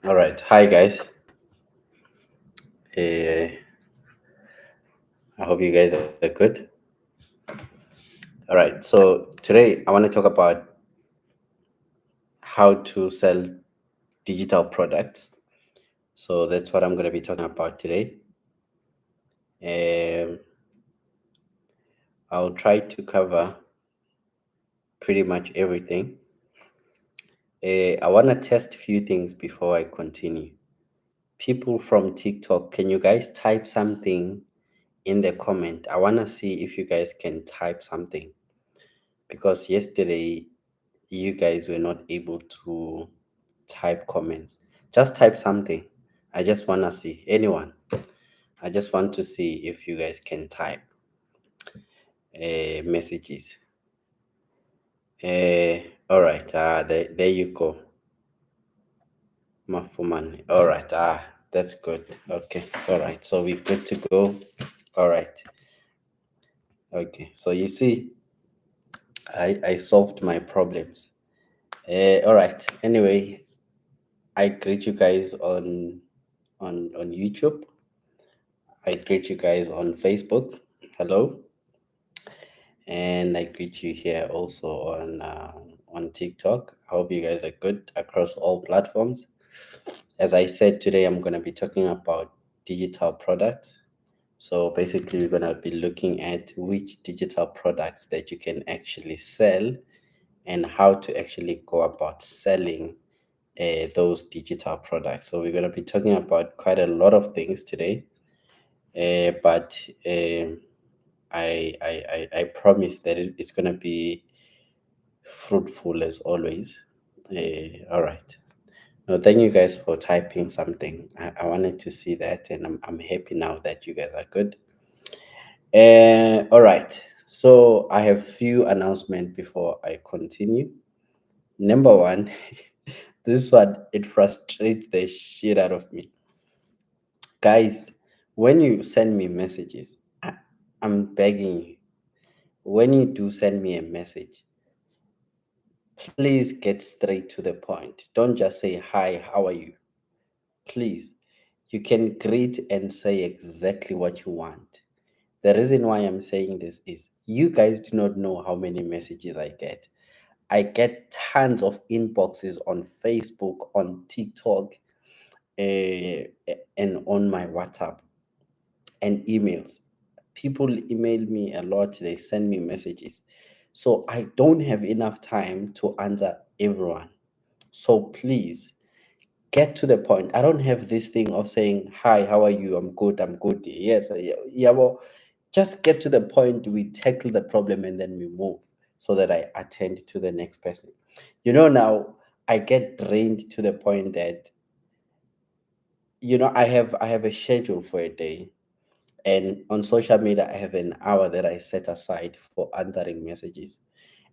All right. Hi, guys. Uh, I hope you guys are good. All right. So, today I want to talk about how to sell digital products. So, that's what I'm going to be talking about today. Um, I'll try to cover pretty much everything. I want to test a few things before I continue. People from TikTok, can you guys type something in the comment? I want to see if you guys can type something because yesterday you guys were not able to type comments. Just type something. I just want to see anyone. I just want to see if you guys can type messages. All right. There you go. Mafuman. All right. That's good. Okay. All right. So we're good to go. All right. Okay. So you see, I solved my problems. All right. Anyway, I greet you guys on YouTube. I greet you guys on Facebook. Hello, and I greet you here also on TikTok. I hope you guys are good across all platforms. As I said today, I'm gonna be talking about digital products. So basically, we're gonna be looking at which digital products that you can actually sell and how to actually go about selling those digital products. So we're gonna be talking about quite a lot of things today. But I promise that it's gonna be fruitful as always. All right. No, thank you guys for typing something. I wanted to see that, and I'm happy now that you guys are good. All right. So I have few announcements before I continue. Number one, this one it frustrates the shit out of me, guys. When you send me messages, I'm begging you. When you do send me a message, please get straight to the point. Don't just say, "Hi, how are you?" Please, you can greet and say exactly what you want. The reason why I'm saying this is you guys do not know how many messages I get. I get tons of inboxes on Facebook, on TikTok, and on my WhatsApp and emails. People email me a lot, they send me messages. So I don't have enough time to answer everyone. So please get to the point. I don't have this thing of saying, "Hi, how are you? I'm good, I'm good." Yes, yeah, well, just get to the point. We tackle the problem and then we move so that I attend to the next person. Now I get drained to the point that, I have a schedule for a day. And on social media, I have an hour that I set aside for answering messages.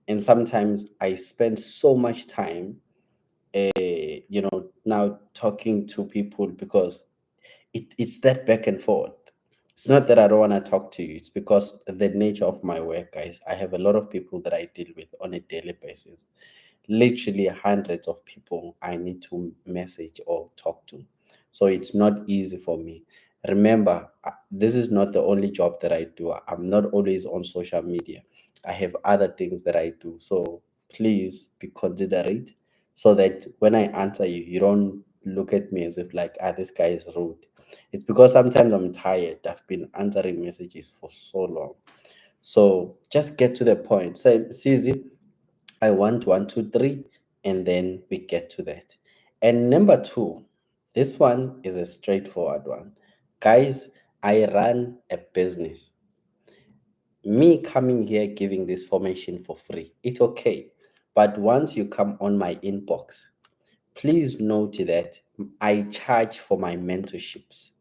And sometimes I spend so much time, now talking to people because it's that back and forth. It's not that I don't want to talk to you, it's because the nature of my work, guys. I have a lot of people that I deal with on a daily basis. Literally hundreds of people I need to message or talk to. So it's not easy for me. Remember, this is not the only job that I do. I'm not always on social media. I have other things that I do. So please be considerate so that when I answer you, you don't look at me as if like, this guy is rude. It's because sometimes I'm tired. I've been answering messages for so long. So just get to the point. Say, Cz, I want one, two, three, and then we get to that. And number two, this one is a straightforward one. Guys, I run a business. Me coming here giving this formation for free, it's okay. But once you come on my inbox, please note that I charge for my mentorships.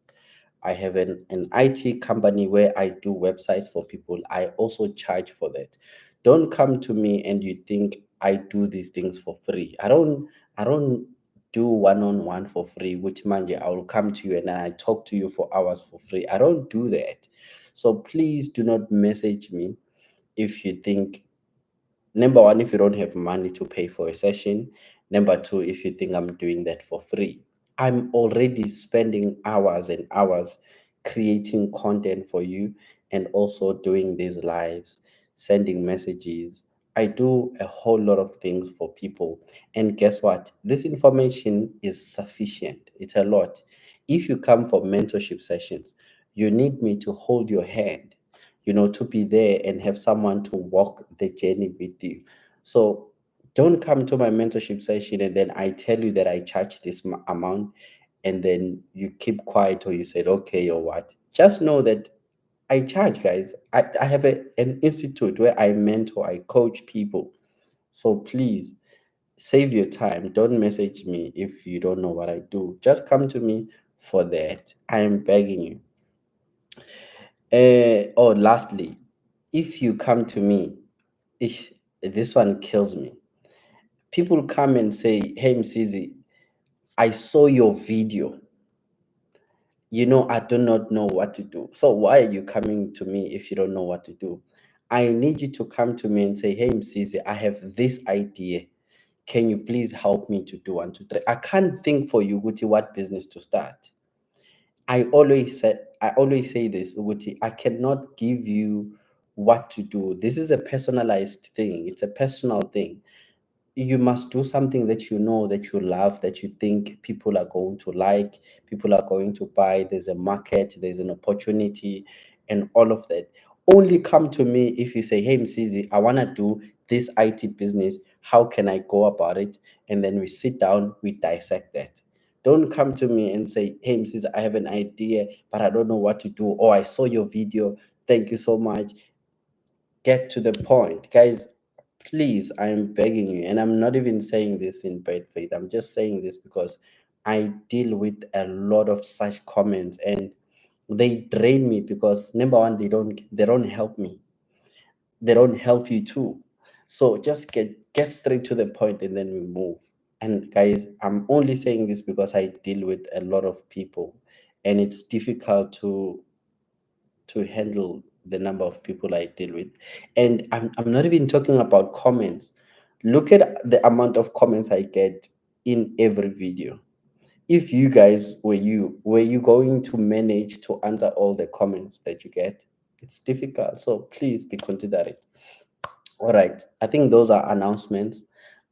I have an IT company where I do websites for people. I also charge for that. Don't come to me and you think I do these things for free. I don't do one-on-one for free, which manje I will come to you and I talk to you for hours for free. I don't do that. So please do not message me if you think, number one, if you don't have money to pay for a session. Number two, if you think I'm doing that for free. I'm already spending hours and hours creating content for you and also doing these lives, sending messages. I do a whole lot of things for people. And guess what? This information is sufficient. It's a lot. If you come for mentorship sessions, you need me to hold your hand, to be there and have someone to walk the journey with you. So don't come to my mentorship session and then I tell you that I charge this amount and then you keep quiet or you said okay or what. Just know that I charge, guys. I have an institute where I mentor, I coach people. So please save your time. Don't message me if you don't know what I do. Just come to me for that. I am begging you. Oh, lastly, if you come to me, if this one kills me, people come and say, "Hey, Msizi, I saw your video. I do not know what to do." So why are you coming to me if you don't know what to do? I need you to come to me and say, "Hey, Msizi, I have this idea. Can you please help me to do one, two, three?" I can't think for you, Guti, what business to start. I always say this, Guti, I cannot give you what to do. This is a personalized thing. It's a personal thing. You must do something that you know that you love, that you think people are going to like, people are going to buy. There's a market, there's an opportunity, and all of that. Only come to me if you say, "Hey, Msizi, I want to do this IT business. How can I go about it?" And then we sit down, we dissect that. Don't come to me and say, "Hey, Msizi, I have an idea, but I don't know what to do." Or, "I saw your video. Thank you so much." Get to the point, guys. Please, I'm begging you, and I'm not even saying this in bad faith. I'm just saying this because I deal with a lot of such comments, and they drain me because number one, they don't help me. They don't help you too. So just get straight to the point, and then we move. And guys, I'm only saying this because I deal with a lot of people, and it's difficult to handle the number of people I deal with. And I'm not even talking about comments. Look at the amount of comments I get in every video. If you guys were you going to manage to answer all the comments that you get? It's difficult. So please be considerate. All right. I think those are announcements.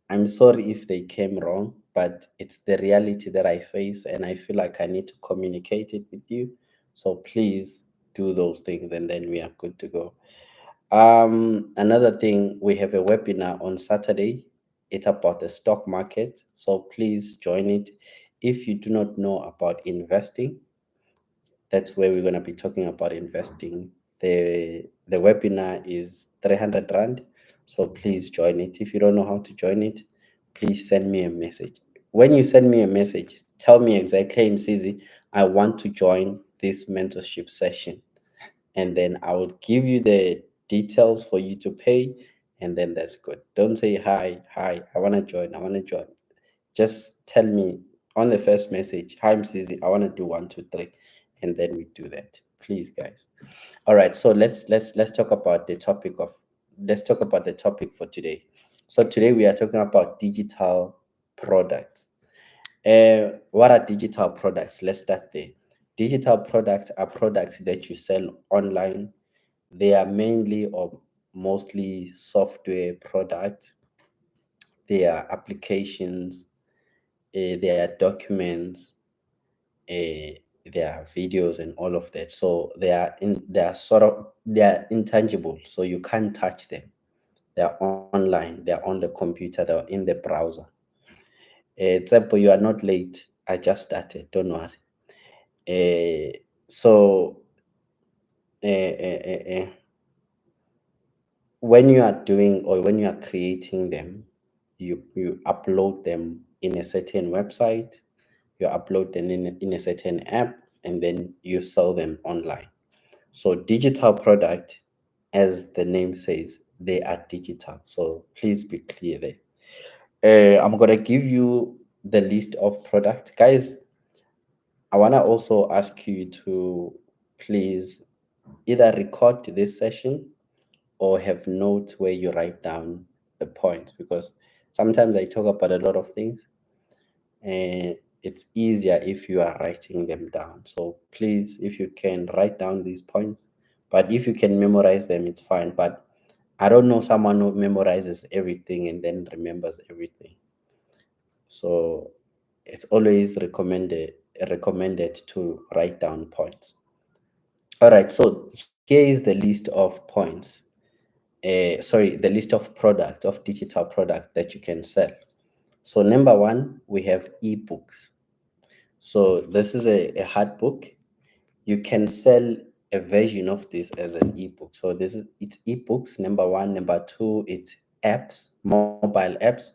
I'm sorry if they came wrong, but it's the reality that I face, and I feel like I need to communicate it with you. So please do those things, and then we are good to go. Another thing, we have a webinar on Saturday. It's about the stock market. So please join it. If you do not know about investing, that's where we're going to be talking about investing. The webinar is 300 rand, so please join it. If you don't know how to join it, please send me a message. When you send me a message, tell me exactly, "Hey, Msizi, I want to join this mentorship session," and then I will give you the details for you to pay, and then that's good. Don't say, "Hi, I want to join, I want to join." Just tell me on the first message, "Hi, I'm Susie, I want to do one, two, three," and then we do that. Please, guys. All right, so let's talk about the topic of let's talk about the topic for today. So today we are talking about digital products. What are digital products? Let's start there. Digital products are products that you sell online. They are mainly or mostly software products. They are applications, there are documents, uh, there are videos and all of that. So they are intangible, so you can't touch them. They are online, they are on the computer, they are in the browser. Example, you are not late. I just started. Don't worry. So when you are doing or when you are creating them, you upload them in a certain website, you upload them in a certain app, and then you sell them online. So digital product, as the name says, they are digital. So please be clear there. I'm gonna give you the list of products, guys. I wanna also ask you to please either record this session or have notes where you write down the points, because sometimes I talk about a lot of things, it's easier if you are writing them down. So please, if you can, write down these points. But if you can memorize them, it's fine. But I don't know someone who memorizes everything and then remembers everything. So it's always recommended to write down points. All right, so here is the list of points. Sorry, the list of product of digital product that you can sell. So number one, we have ebooks. So this is a hard book. You can sell a version of this as an ebook. So this is it's ebooks. Number one, number two, it's apps, mobile apps.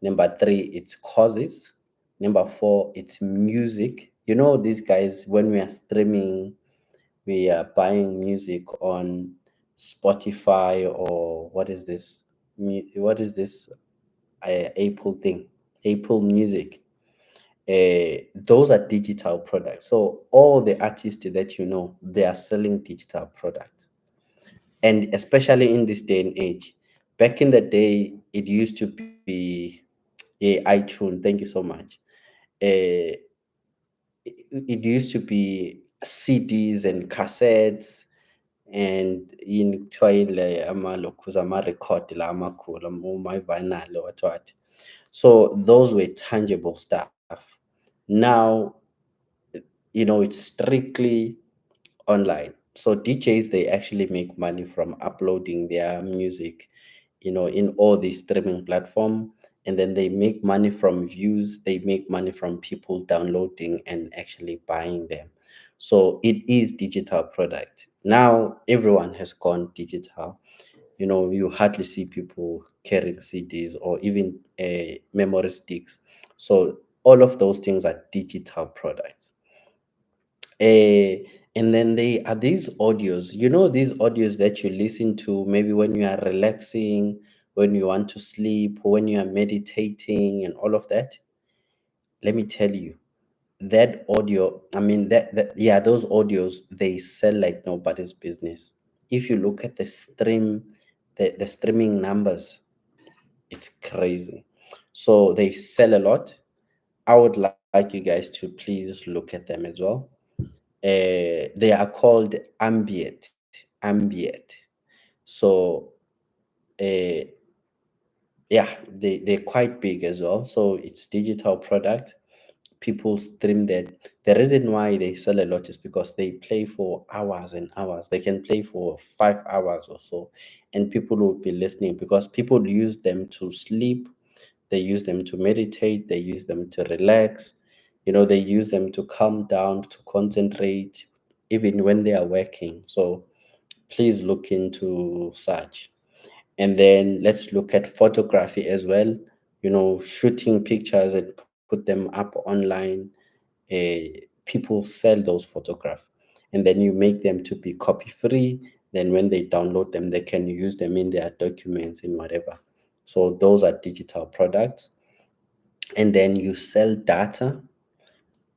Number three, it's courses. Number four, it's music. You know, these guys, when we are streaming, we are buying music on Spotify or what is this? What is this? Apple thing, Apple Music. Those are digital products. So all the artists that you know, they are selling digital products, and especially in this day and age. Back in the day, it used to be iTunes. Thank you so much. Uh, it used to be CDs and cassettes and yini kuthiwa yile amalokhuza ama-record la amakhulu oma-vinyl what what. So those were tangible stuff. Now, it's strictly online. So DJs, they actually make money from uploading their music, in all these streaming platform, and then they make money from views. They make money from people downloading and actually buying them. So it is digital product. Now everyone has gone digital. You hardly see people carrying CDs or even memory sticks. So all of those things are digital products. Eh, and then they are these audios, these audios that you listen to maybe when you are relaxing, when you want to sleep, when you are meditating, and all of that. Let me tell you, that audio, I mean, yeah, those audios, they sell like nobody's business. If you look at the streaming numbers, it's crazy. So they sell a lot. I would like you guys to please look at them as well. They are called ambient. So uh, yeah, they're quite big as well. So it's digital product. People stream that. The reason why they sell a lot is because they play for hours and hours. They can play for 5 hours or so, and people will be listening because people use them to sleep. They use them to meditate. They use them to relax. They use them to calm down, to concentrate, even when they are working. So please look into such. And then let's look at photography as well. Shooting pictures and put them up online. People sell those photographs, and then you make them to be copy free. Then when they download them, they can use them in their documents and whatever. So those are digital products. And then you sell data.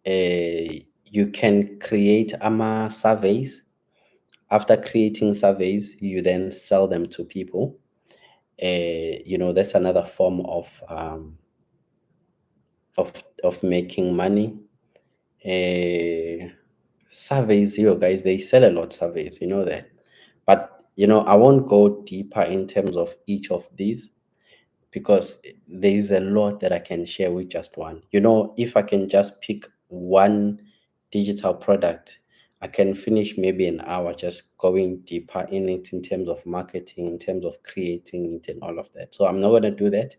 You can create AMA surveys. After creating surveys, you then sell them to people. That's another form of making money. Uh, Surveys, guys, they sell a lot surveys, that. But I won't go deeper in terms of each of these because there is a lot that I can share with just one. If I can just pick one digital product, I can finish maybe an hour just going deeper in it in terms of marketing, in terms of creating it, and all of that. So I'm not going to do that.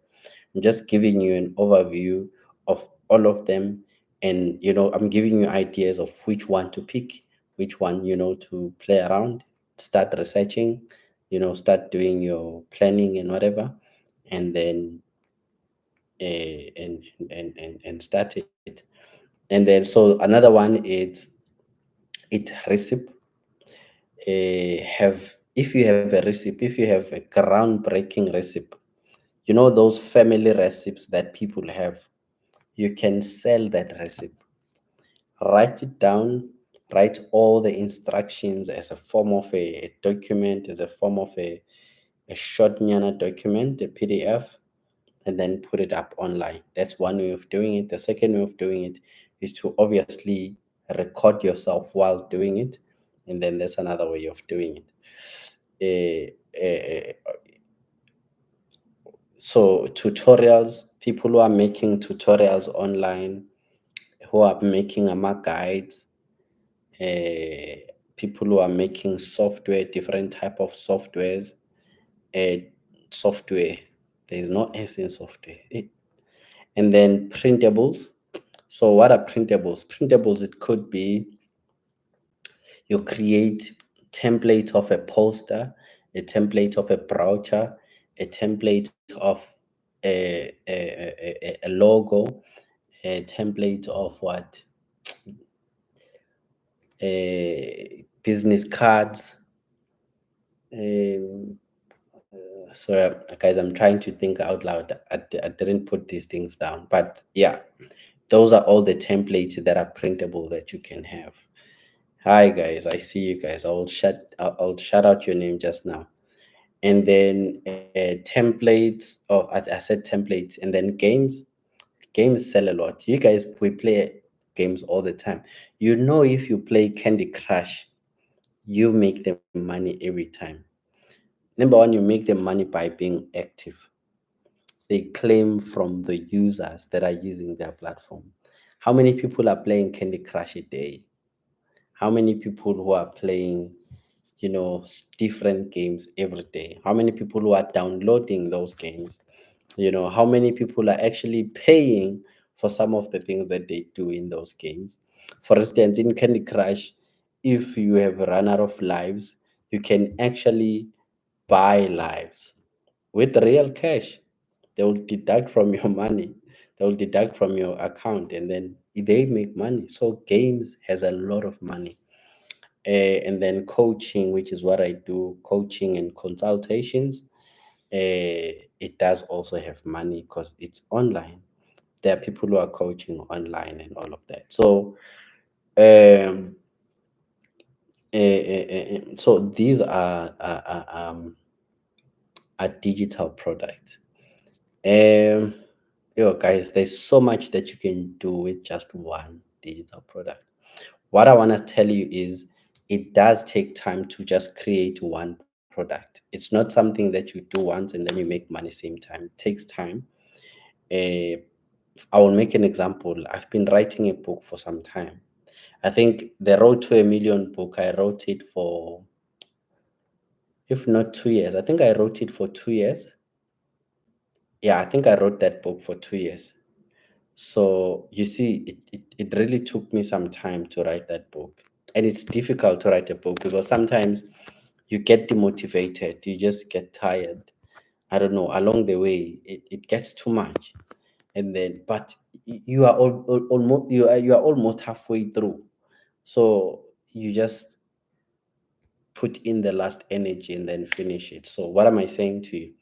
I'm just giving you an overview of all of them. And, I'm giving you ideas of which one to pick, which one, to play around, start researching, start doing your planning and whatever, and then and start it. And then so another one is it recipe. Have If you have a recipe, if you have a groundbreaking recipe, those family recipes that people have, you can sell that recipe. Write it down, write all the instructions as a form of a document, as a form of a short nyana document, a PDF, and then put it up online. That's one way of doing it. The second way of doing it is to obviously record yourself while doing it, and then that's another way of doing it. So tutorials, people who are making tutorials online, who are making AMA guides, uh, people who are making software, different type of softwares, uh, software. There is no S in software. And then printables. So what are printables? Printables, it could be you create template of a poster, a template of a brochure, a template of a logo, a template of what, business cards. um, so guys, I'm trying to think out loud. I didn't put these things down, but yeah, those are all the templates that are printable that you can have. Hi guys, I see you guys. I'll shout out your name just now. And then templates. Oh, I said templates. And then games sell a lot. You guys, we play games all the time. You know, if you play Candy Crush, you make the money every time. Number one, you make the money by being active. They claim from the users that are using their platform. How many people are playing Candy Crush a day? How many people who are playing, different games every day? How many people who are downloading those games? How many people are actually paying for some of the things that they do in those games? For instance, in Candy Crush, if you have run out of lives, you can actually buy lives with real cash. They will deduct from your money. They will deduct from your account, and then they make money. So games has a lot of money. And then coaching, which is what I do, coaching and consultations. It does also have money because it's online. There are people who are coaching online and all of that. So, um, so these are digital products. Um, guys, there's so much that you can do with just one digital product. What I want to tell you is it does take time to just create one product. It's not something that you do once and then you make money same time. It takes time. Uh, I will make an example. I've been writing a book for some time. I think the Road to a Million book, I wrote it for, if not 2 years, I think I wrote it for 2 years. Yeah, I think I wrote that book for 2 years. So you see, it really took me some time to write that book. And it's difficult to write a book because sometimes you get demotivated, you just get tired. I don't know, along the way, it gets too much. And then, but you are almost you are almost halfway through. So you just put in the last energy and then finish it. So what am I saying to you?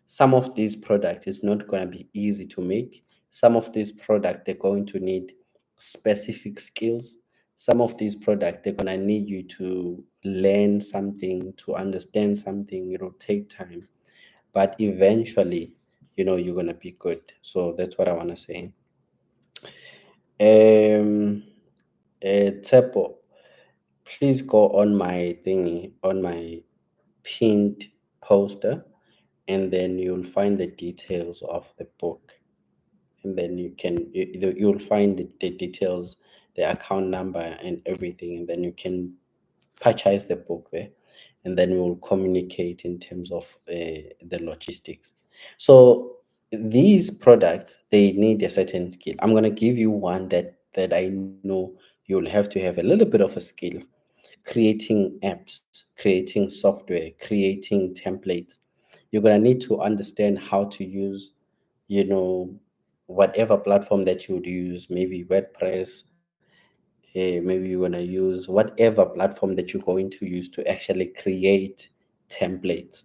Some of these products is not going to be easy to make. Some of these products they're going to need specific skills. Some of these products they're going to need you to learn something, to understand something. It'll take time, but eventually, you're going to be good. So that's what I want to say. Um, Tepo, please go on my thingy, on my pinned poster, and then you'll find the details of the book. And then you'll find the details, the account number, and everything. And then you can purchase the book there. And then we'll communicate in terms of the logistics. So these products, they need a certain skill. I'm going to give you one that I know you'll have to have a little bit of a skill: creating apps, creating software, creating templates. You're going to need to understand how to use, you know, whatever platform that you would use, maybe WordPress, maybe you're going to use whatever platform that you're going to use to actually create templates.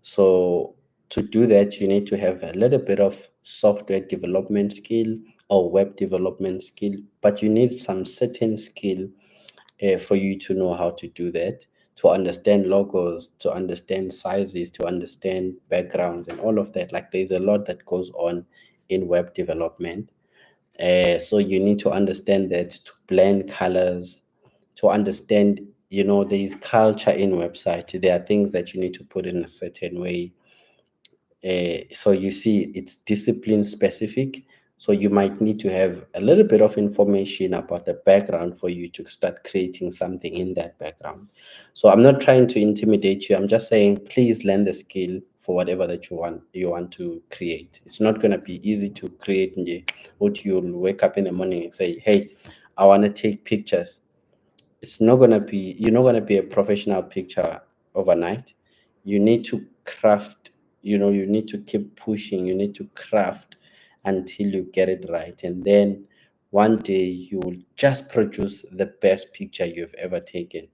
So to do that, you need to have a little bit of software development skill or web development skill, but you need some certain skill for you to know how to do that, to understand logos, to understand sizes, to understand backgrounds, and all of that. Like there's a lot that goes on in web development. So you need to understand that, to blend colors, to understand, there is culture in website. There are things that you need to put in a certain way. So you see, it's discipline specific. So you might need to have a little bit of information about the background for you to start creating something in that background. So I'm not trying to intimidate you. I'm just saying, please learn the skill for whatever that you want to create. It's not going to be easy to create. What you'll wake up in the morning and say, hey, I want to take pictures. It's not gonna be You're not gonna be a professional picture overnight. You need to craft, you need to keep pushing, you need to craft until you get it right. And then one day you will just produce the best picture you've ever taken.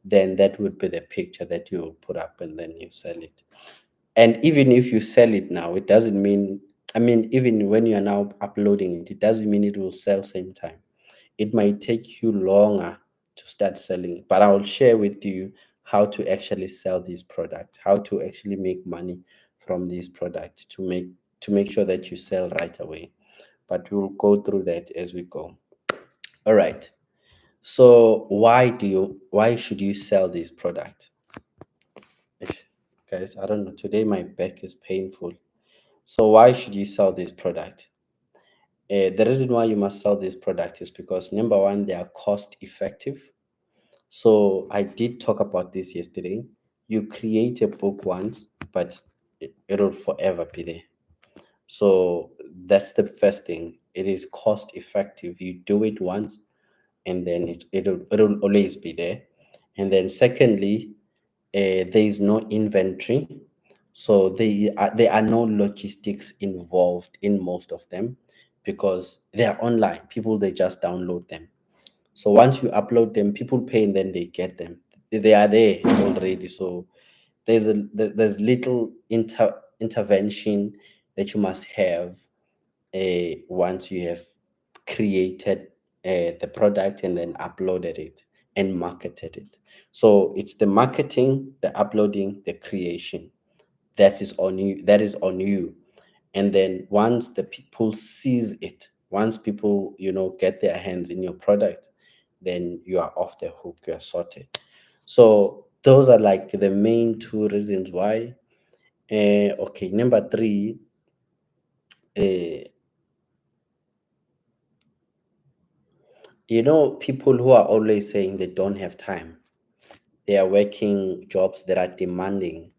Then that would be the picture that you will put up and then you sell it. And even if you sell it now, it doesn't mean, even when you are now uploading it, it doesn't mean it will sell same time. It might take you longer to start selling, but I'll share with you how to actually sell these products, how to actually make money from these products, to make sure that you sell right away. But we'll go through that as we go. All right. So why should you sell this product? Guys, I don't know. Today my back is painful. So why should you sell this product? The reason why you must sell this product is because, number one, they are cost effective. So I did talk about this yesterday. You create a book once, but it'll forever be there. So that's the first thing. It is cost effective. You do it once, and then it'll always be there. And then secondly, there is no inventory, so there are no logistics involved in most of them, because they are online. People, they just download them. So once you upload them, people pay and then they get them. They are there already. So there's little intervention that you must have once you have created the product and then uploaded it and marketed it. So it's the marketing, the uploading, the creation. That is on you. That is on you. And then once the people sees it, once people get their hands in your product, then you are off the hook. You are sorted. So those are like the main two reasons why. Okay, number three. Uh, People who are always saying they don't have time. They are working jobs that are demanding.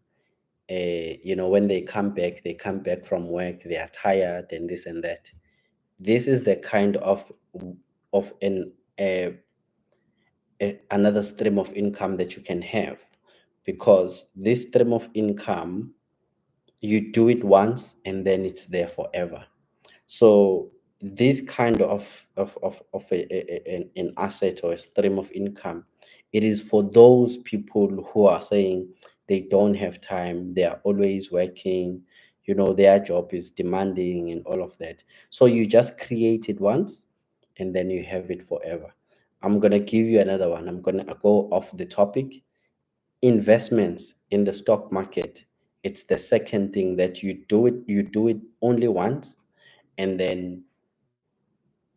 When they come back from work, they are tired and this and that. This is the kind of another stream of income that you can have, because this stream of income, you do it once and then it's there forever. So this kind of an asset or a stream of income, it is for those people who are saying they don't have time, they are always working, their job is demanding and all of that. So you just create it once and then you have it forever. I'm going to give you another one. I'm going to go off the topic. Investments in the stock market, it's the second thing that you do it only once, and then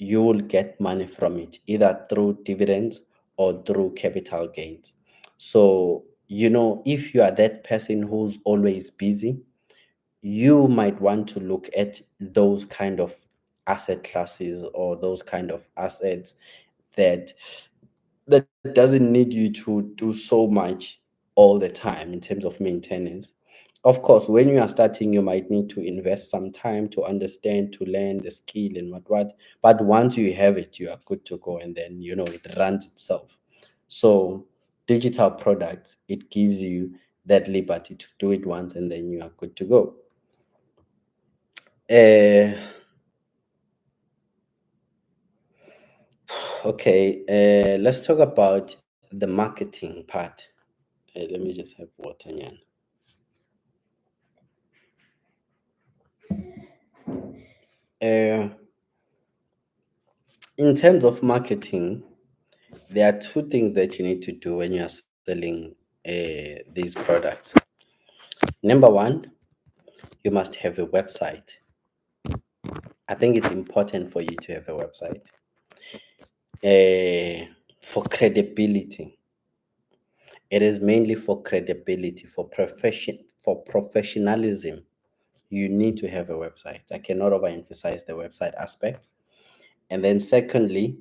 you will get money from it, either through dividends or through capital gains. So if you are that person who's always busy, you might want to look at those kind of asset classes, or those kind of assets that doesn't need you to do so much all the time in terms of maintenance. Of course, when you are starting, you might need to invest some time to understand, to learn the skill and what. But once you have it, you are good to go, and then it runs itself. So digital products, it gives you that liberty to do it once, and then you are good to go. Uh, okay, let's talk about the marketing part. Let me just have water, Nyan. Uh, in terms of marketing, there are two things that you need to do when you are selling these products. Number one, you must have a website. I think it's important for you to have a website for credibility. It is mainly for credibility, for professionalism. You need to have a website. I cannot overemphasize the website aspect. And then secondly,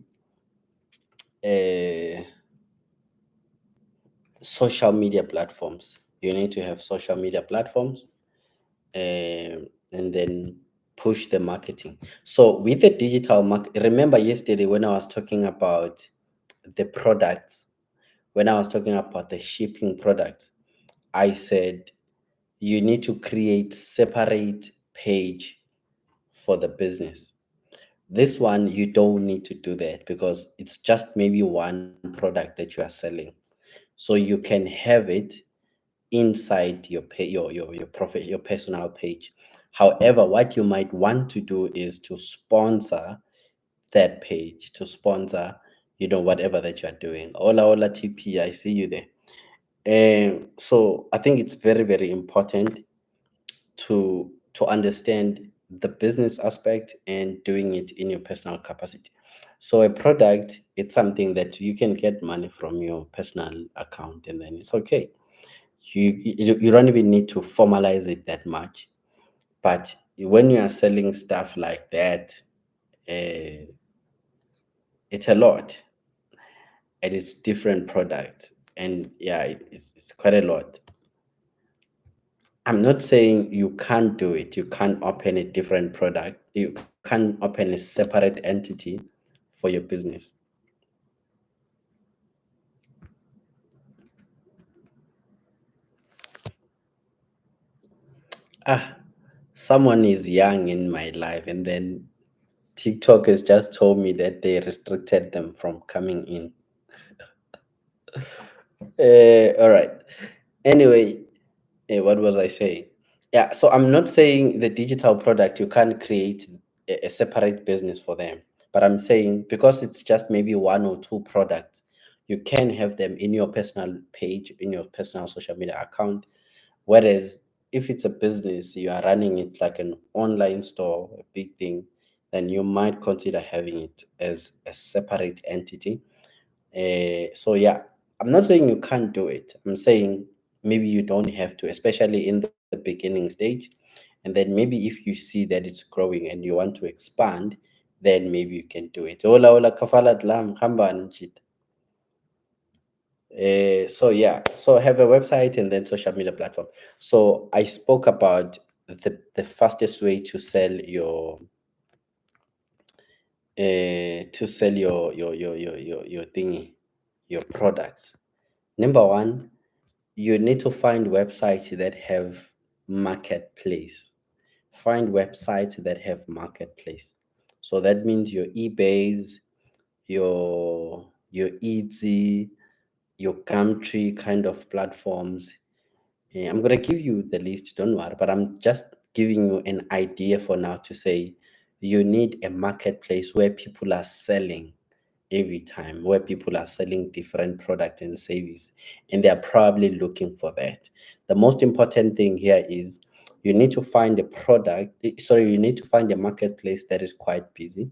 uh, social media platforms. You need to have social media platforms, and then push the marketing. So with the digital market, remember yesterday when I was talking about the products, when I was talking about the shipping products, I said you need to create separate page for the business. This one you don't need to do that because it's just maybe one product that you are selling. So you can have it inside your pay, your profit, your personal page. However, what you might want to do is to sponsor that page, to sponsor, whatever that you are doing. Hola, hola, TP, I see you there. So I think it's very, very important to understand the business aspect and doing it in your personal capacity. So a product, it's something that you can get money from your personal account, and then it's okay. You don't even need to formalize it that much. But when you are selling stuff like that, uh, it's a lot, and it's different product, and yeah, it's quite a lot. I'm not saying you can't do it. You can't open a different product. You can't open a separate entity for your business. Ah, someone is young in my life, and then TikTok has just told me that they restricted them from coming in. All right. Anyway, what was I saying? Yeah, so I'm not saying the digital product you can't create a separate business for them, but I'm saying because it's just maybe one or two products, you can have them in your personal page, in your personal social media account. Whereas if it's a business, you are running it like an online store, a big thing, then you might consider having it as a separate entity. So yeah, I'm not saying you can't do it. I'm saying maybe you don't have to, especially in the beginning stage. And then maybe if you see that it's growing and you want to expand, then maybe you can do it. Hola, hola, kafalat lam, hamba anjit. So yeah, so have a website and then social media platform. So I spoke about the fastest way to sell your thingy, your products. Number one, you need to find websites that have marketplace. Find websites that have marketplace. So that means your eBays, your Etsy, your Gumtree kind of platforms. I'm gonna give you the list, don't worry, but I'm just giving you an idea for now to say you need a marketplace where people are selling every time, where people are selling different product and service, and they are probably looking for that. The most important thing here is you need to find a sorry, you need to find a marketplace that is quite busy.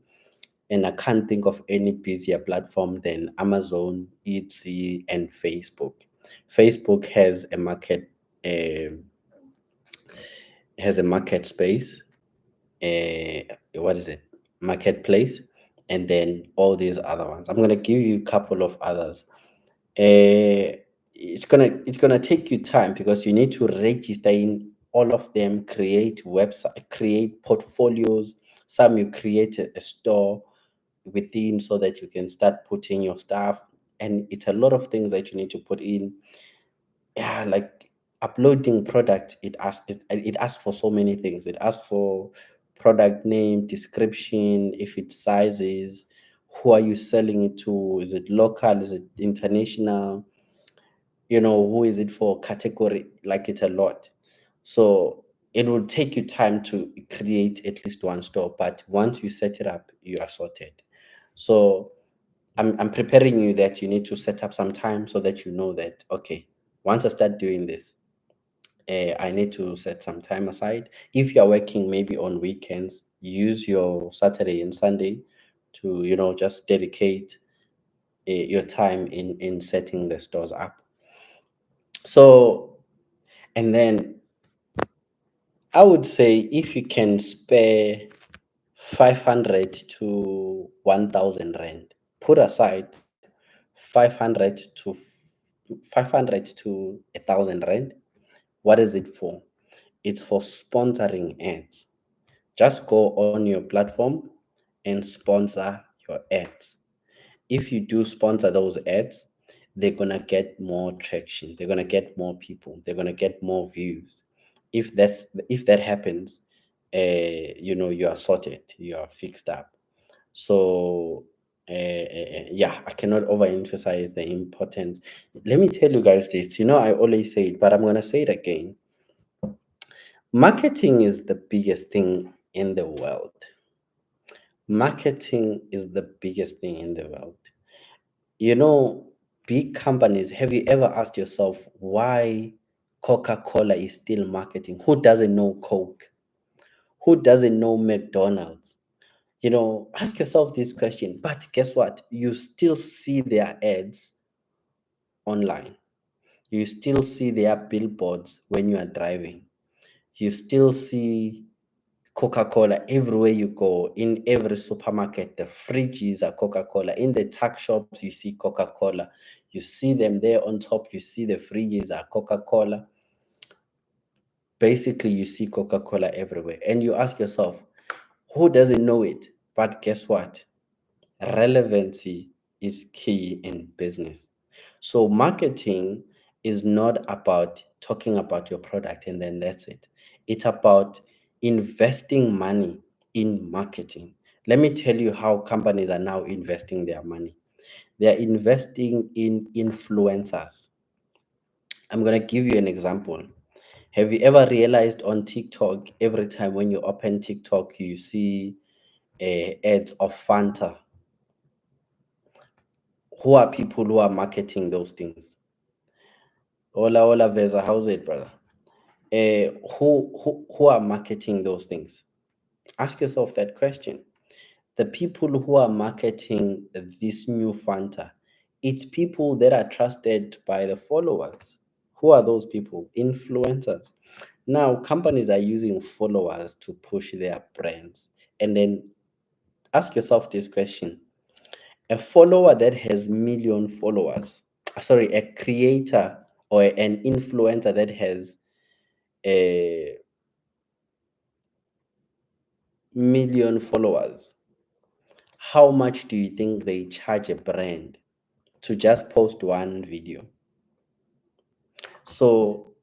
And I can't think of any busier platform than Amazon, Etsy, and Facebook. Facebook uh, has a market space. What is it? Marketplace, and then all these other ones. I'm gonna give you a couple of others. It's gonna take you time because you need to register in all of them, create website, create portfolios. Some you create a store within so that you can start putting your stuff, and it's a lot of things that you need to put in. Yeah, like uploading product, it asks for so many things. It asks for product name, description, if it's sizes, who are you selling it to, is it local, is it international, who is it for, category, like it's a lot. So it will take you time to create at least one store, but once you set it up, you are sorted. So I'm preparing you that you need to set up some time so that you know that, okay, Once I start doing this, I need to set some time aside. If you're working maybe on weekends, use your Saturday and Sunday to, just dedicate your time in setting the stores up. So, and then I would say if you can spare 500 to 1000 rand, put aside 500 to 500 to 1000 rand. What is it for? It's for sponsoring ads. Just go on your platform and sponsor your ads. If you do sponsor those ads, they're gonna get more traction. They're gonna get more people. They're gonna get more views. If that happens, you are sorted. You are fixed up. So yeah, I cannot overemphasize the importance. Let me tell you guys this. I always say it, but I'm gonna say it again. Marketing is the biggest thing in the world. Marketing is the biggest thing in the world. You know, big companies, have you ever asked yourself why Coca-Cola is still marketing? Who doesn't know Coke? Who doesn't know McDonald's? Ask yourself this question. But guess what? You still see their ads online. You still see their billboards when you are driving. You still see Coca-Cola everywhere you go, in every supermarket. The fridges are Coca-Cola. In the tuck shops, you see Coca-Cola. You see them there on top. You see the fridges are Coca-Cola. Basically, you see Coca-Cola everywhere. And you ask yourself, who doesn't know it? But guess what? Relevancy is key in business. So, marketing is not about talking about your product and then that's it. It's about investing money in marketing. Let me tell you how companies are now investing their money. They are investing in influencers. I'm going to give you an example. Have you ever realized on TikTok, every time when you open TikTok, you see ads of Fanta? Who are people who are marketing those things? Hola, hola, Veza, how's it, brother? Who are marketing those things? Ask yourself that question. The people who are marketing this new Fanta, it's people that are trusted by the followers. Who are those people? Influencers. Now, companies are using followers to push their brands. And then ask yourself this question. A follower that has million followers, sorry, a creator or an influencer that has a million followers, how much do you think they charge a brand to just post one video? So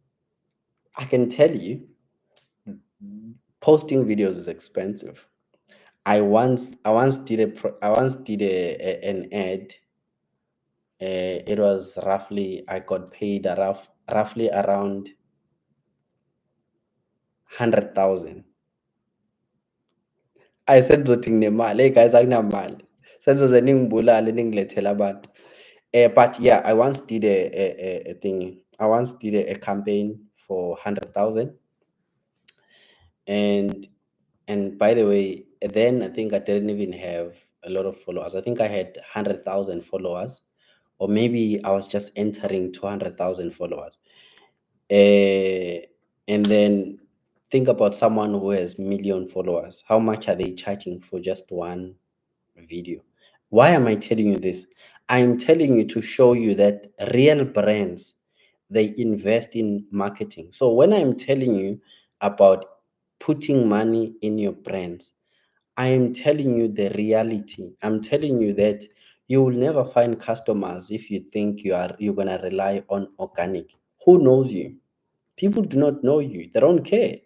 I can tell you, posting videos is expensive. I once did an ad. It was roughly, I got paid roughly around 100,000. Ayisenzothi nginemali. Hey guys, akunamali. Senzoze ningibulale ningilethele abantu. But yeah, I once did a thing. I once did a campaign for 100,000. And by the way, then I think I didn't even have a lot of followers. I think I had 100,000 followers, or maybe I was just entering 200,000 followers. And then think about someone who has million followers. How much are they charging for just one video? Why am I telling you this? I'm telling you to show you that real brands, they invest in marketing. So when I'm telling you about putting money in your brands, I am telling you the reality. I'm telling you that you will never find customers if you think you're gonna rely on organic. Who knows you? People do not know you. They don't care.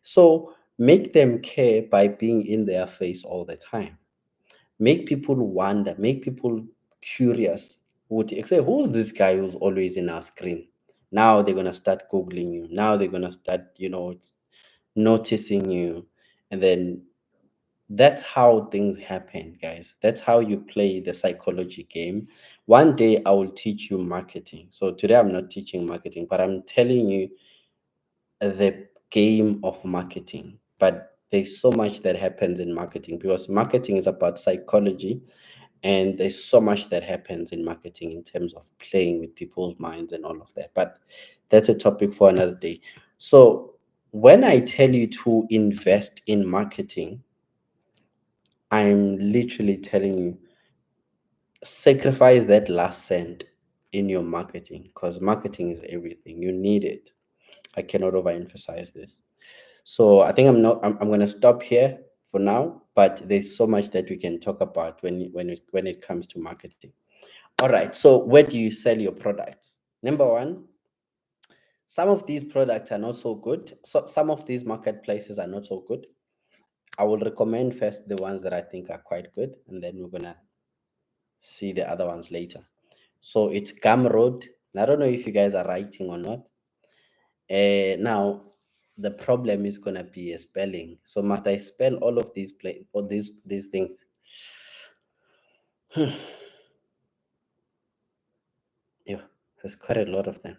So make them care by being in their face all the time. Make people wonder, make people curious. Would say, who's this guy who's always in our screen? Now they're gonna start googling you. Now they're gonna start, noticing you, and then That's how things happen, guys. That's how you play the psychology game. One day I will teach you marketing. So today I'm not teaching marketing, but I'm telling you the game of marketing. But there's so much that happens in marketing because marketing is about psychology, and there's so much that happens in marketing in terms of playing with people's minds and all of that. But that's a topic for another day. So when I tell you to invest in marketing, I'm literally telling you sacrifice that last cent in your marketing because marketing is everything. You need it. I cannot overemphasize this. So I think I'm gonna stop here for now, but there's so much that we can talk about when it comes to marketing. All right. So where do you sell your products? Number one, some of these products are not so good. So some of these marketplaces are not so good. I will recommend first the ones that I think are quite good, and then we're gonna see the other ones later. So it's Gumroad. I don't know if you guys are writing or not. Now, the problem is gonna be a spelling. So must I spell all of these all these things? Yeah, there's quite a lot of them.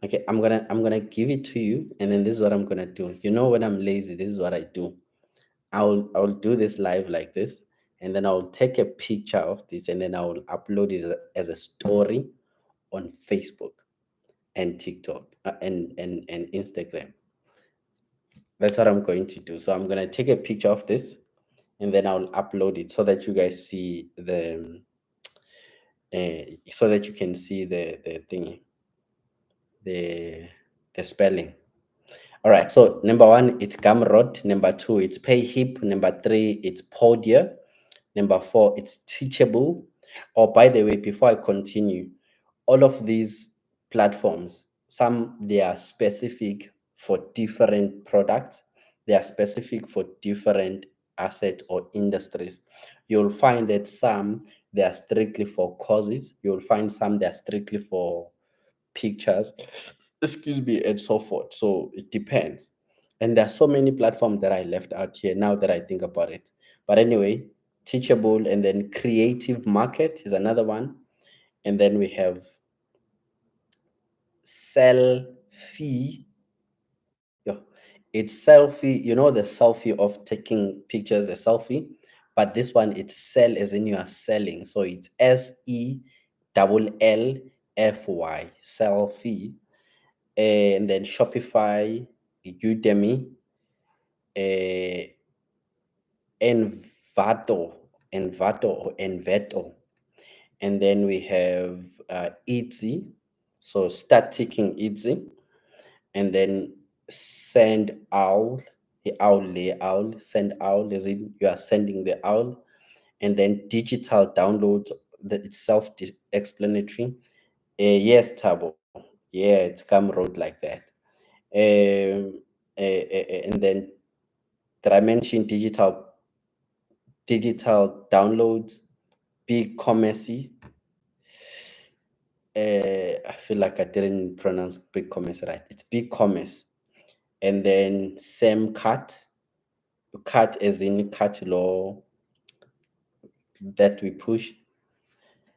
Okay, I'm gonna give it to you, and then this is what I'm gonna do. You know, when I'm lazy, this is what I do. I'll do this live like this, and then I'll take a picture of this, and then I will upload it as a story on Facebook and TikTok and Instagram. That's what I'm going to do. So I'm gonna take a picture of this, and then I'll upload it so that you guys see so that you can see the thing, the the spelling. All right. So number one, it's Gumroad. Number two, it's PayHip. Number three, it's Podia. Number four, it's Teachable. Oh, by the way, before I continue, all of these platforms, some they are specific for different products. They are specific for different assets or industries. You'll find that some they are strictly for courses. You'll find some they are strictly for pictures, excuse me, and so forth. So it depends. And there are so many platforms that I left out here now that I think about it. But anyway, Teachable, and then Creative Market is another one. And then we have Selfie. Yeah, it's selfie, you know, the selfie of taking pictures, a selfie. But this one, it's sell as in you are selling. So it's SELLFY, selfie. And then Shopify, Udemy, uh, Envato, Envato. And then we have Etsy. So start ticking Etsy. And then send owl, the owl, send owl, as in you are sending the owl. And then digital download, that it's self-explanatory. Yes, Tabo. Yeah, it's come road like that. And then did I mention digital downloads, big commerce? I feel like I didn't pronounce big commerce right. It's big commerce. And then Sam cut as in cut law that we push.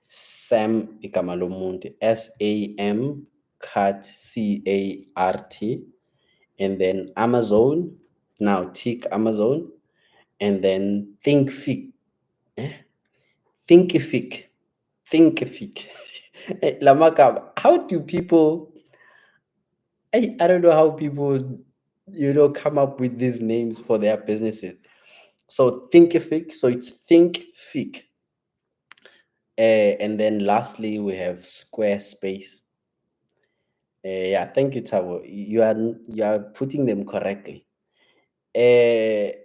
Sam igama lomuntu, SAM cut CART, and then Amazon. Now tick Amazon, and then Thinkific. Eh? Thinkific. Thinkific. Lamaka, how do people? I don't know how people, come up with these names for their businesses. So Thinkific. So it's Thinkific. And then lastly, we have Squarespace. Yeah, thank you, Tavo. You are putting them correctly. Uh,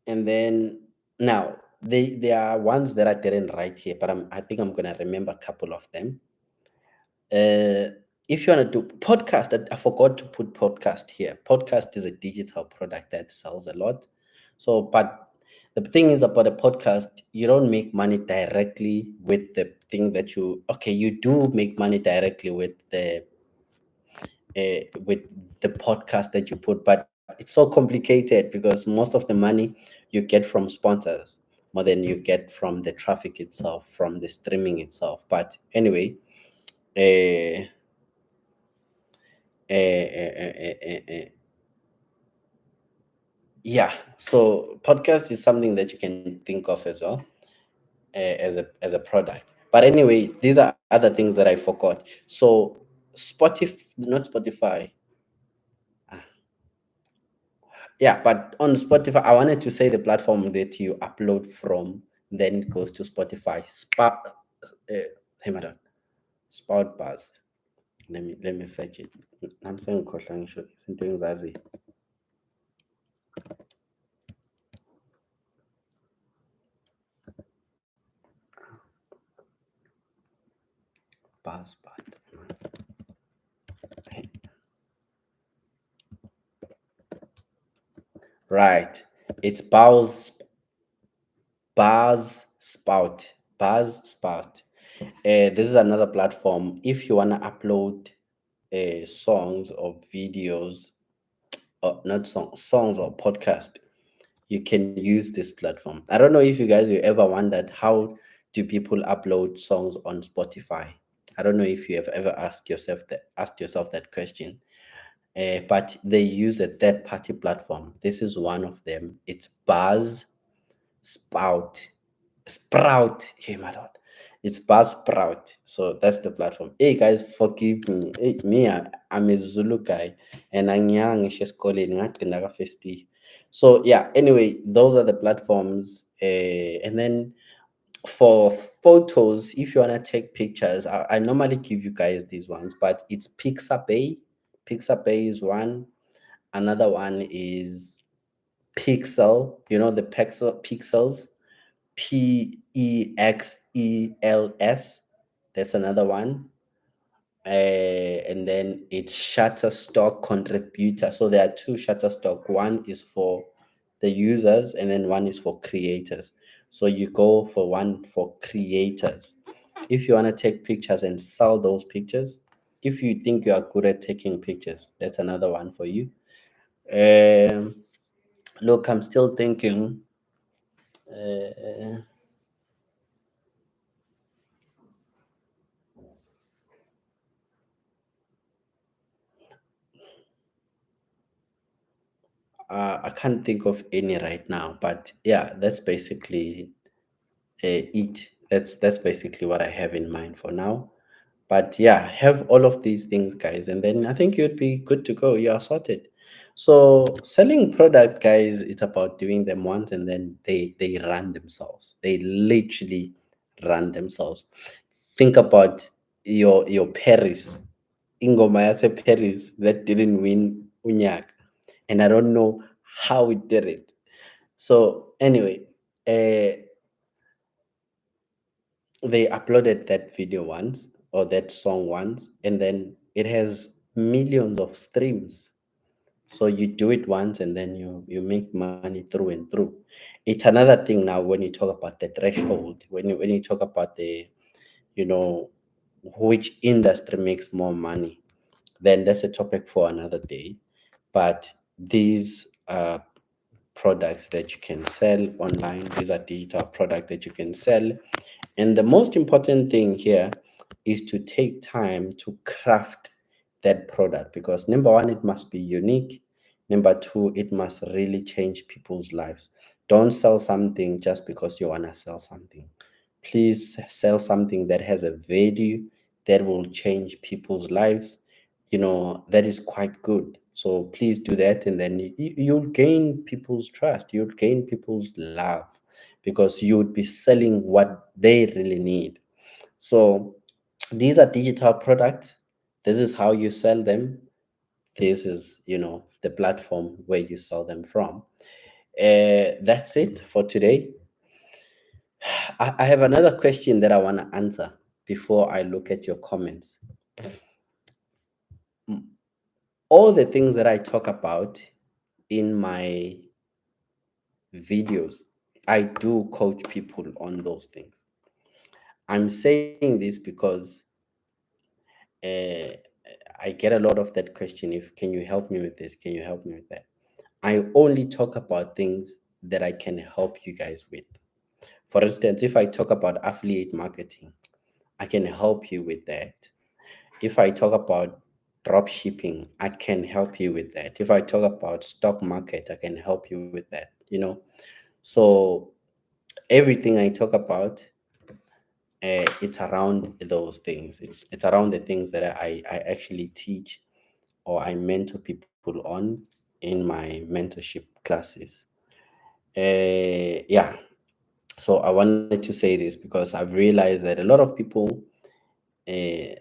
and then now there are ones that I didn't write here, but I think I'm gonna remember a couple of them. If you want to do podcast, I forgot to put podcast here. Podcast is a digital product that sells a lot. So, but the thing is about a podcast, you don't make money directly with the thing that okay, you do make money directly with the podcast that you put, but it's so complicated because most of the money you get from sponsors more than you get from the traffic itself, from the streaming itself. But anyway, uh, uh, uh, uh, yeah. So podcast is something that you can think of as well, as a product. But anyway, these are other things that I forgot. So Spotify, not Spotify. Ah, yeah, but on Spotify, I wanted to say the platform that you upload from, then it goes to Spotify. Hey, madam, Spout Buzz. Let me search it. I'm saying Kotlang show. Isn't doing Zazi. Buzz, but right. It's Buzz Spout. Buzz Spout. This is another platform. If you wanna upload songs or videos, or not songs or podcast, you can use this platform. I don't know if you guys you ever wondered how do people upload songs on Spotify. I don't know if you have ever asked yourself that question. But they use a third party platform. This is one of them. It's Buzz Spout. Sprout. Hey, my God. It's Buzzsprout. So that's the platform. Hey, guys, forgive me. Hey, I'm a Zulu guy, and I'm young. She's calling. So yeah. Anyway, those are the platforms. And then for photos, if you wanna take pictures, I normally give you guys these ones, but it's Pixabay. Pixabay is one. Another one is Pixel. You know the pixels. Pexels. That's another one. And then it's Shutterstock Contributor. So there are two Shutterstock. One is for the users, and then one is for creators. So you go for one for creators. If you want to take pictures and sell those pictures, if you think you are good at taking pictures, that's another one for you. Um, Look, I'm still thinking. Uh, I can't think of any right now, but yeah, that's basically it. That's basically what I have in mind for now. But yeah, have all of these things, guys, and then I think you'd be good to go. You are sorted. So selling product, guys, it's about doing them once and then they run themselves. They literally run themselves. Think about your Paris, Ingoma Yase Paris that didn't win Unyak, and I don't know how it did it. So anyway, uh, they uploaded that video once or that song once, and then it has millions of streams. So you do it once and then you make money through and through. It's another thing now when you talk about the threshold, when you talk about the, you know, which industry makes more money, then that's a topic for another day. But these are products that you can sell online. These are digital products that you can sell. And the most important thing here is to take time to craft that product because number one, it must be unique. Number two, it must really change people's lives. Don't sell something just because you want to sell something. Please sell something that has a value that will change people's lives. That is quite good. So please do that, and then you'll gain people's trust. You'll gain people's love because you would be selling what they really need. So these are digital products. This is how you sell them. This is, the platform where you sell them from. That's it for today. I have another question that I want to answer before I look at your comments. All the things that I talk about in my videos, I do coach people on those things. I'm saying this because uh, I get a lot of that question. If can you help me with this? Can you help me with that? I only talk about things that I can help you guys with. For instance, if I talk about affiliate marketing, I can help you with that. If I talk about drop shipping, I can help you with that. If I talk about stock market, I can help you with that. So everything I talk about, it's around those things. It's around the things that I actually teach or I mentor people on in my mentorship classes. Yeah. So I wanted to say this because I've realized that a lot of people, uh,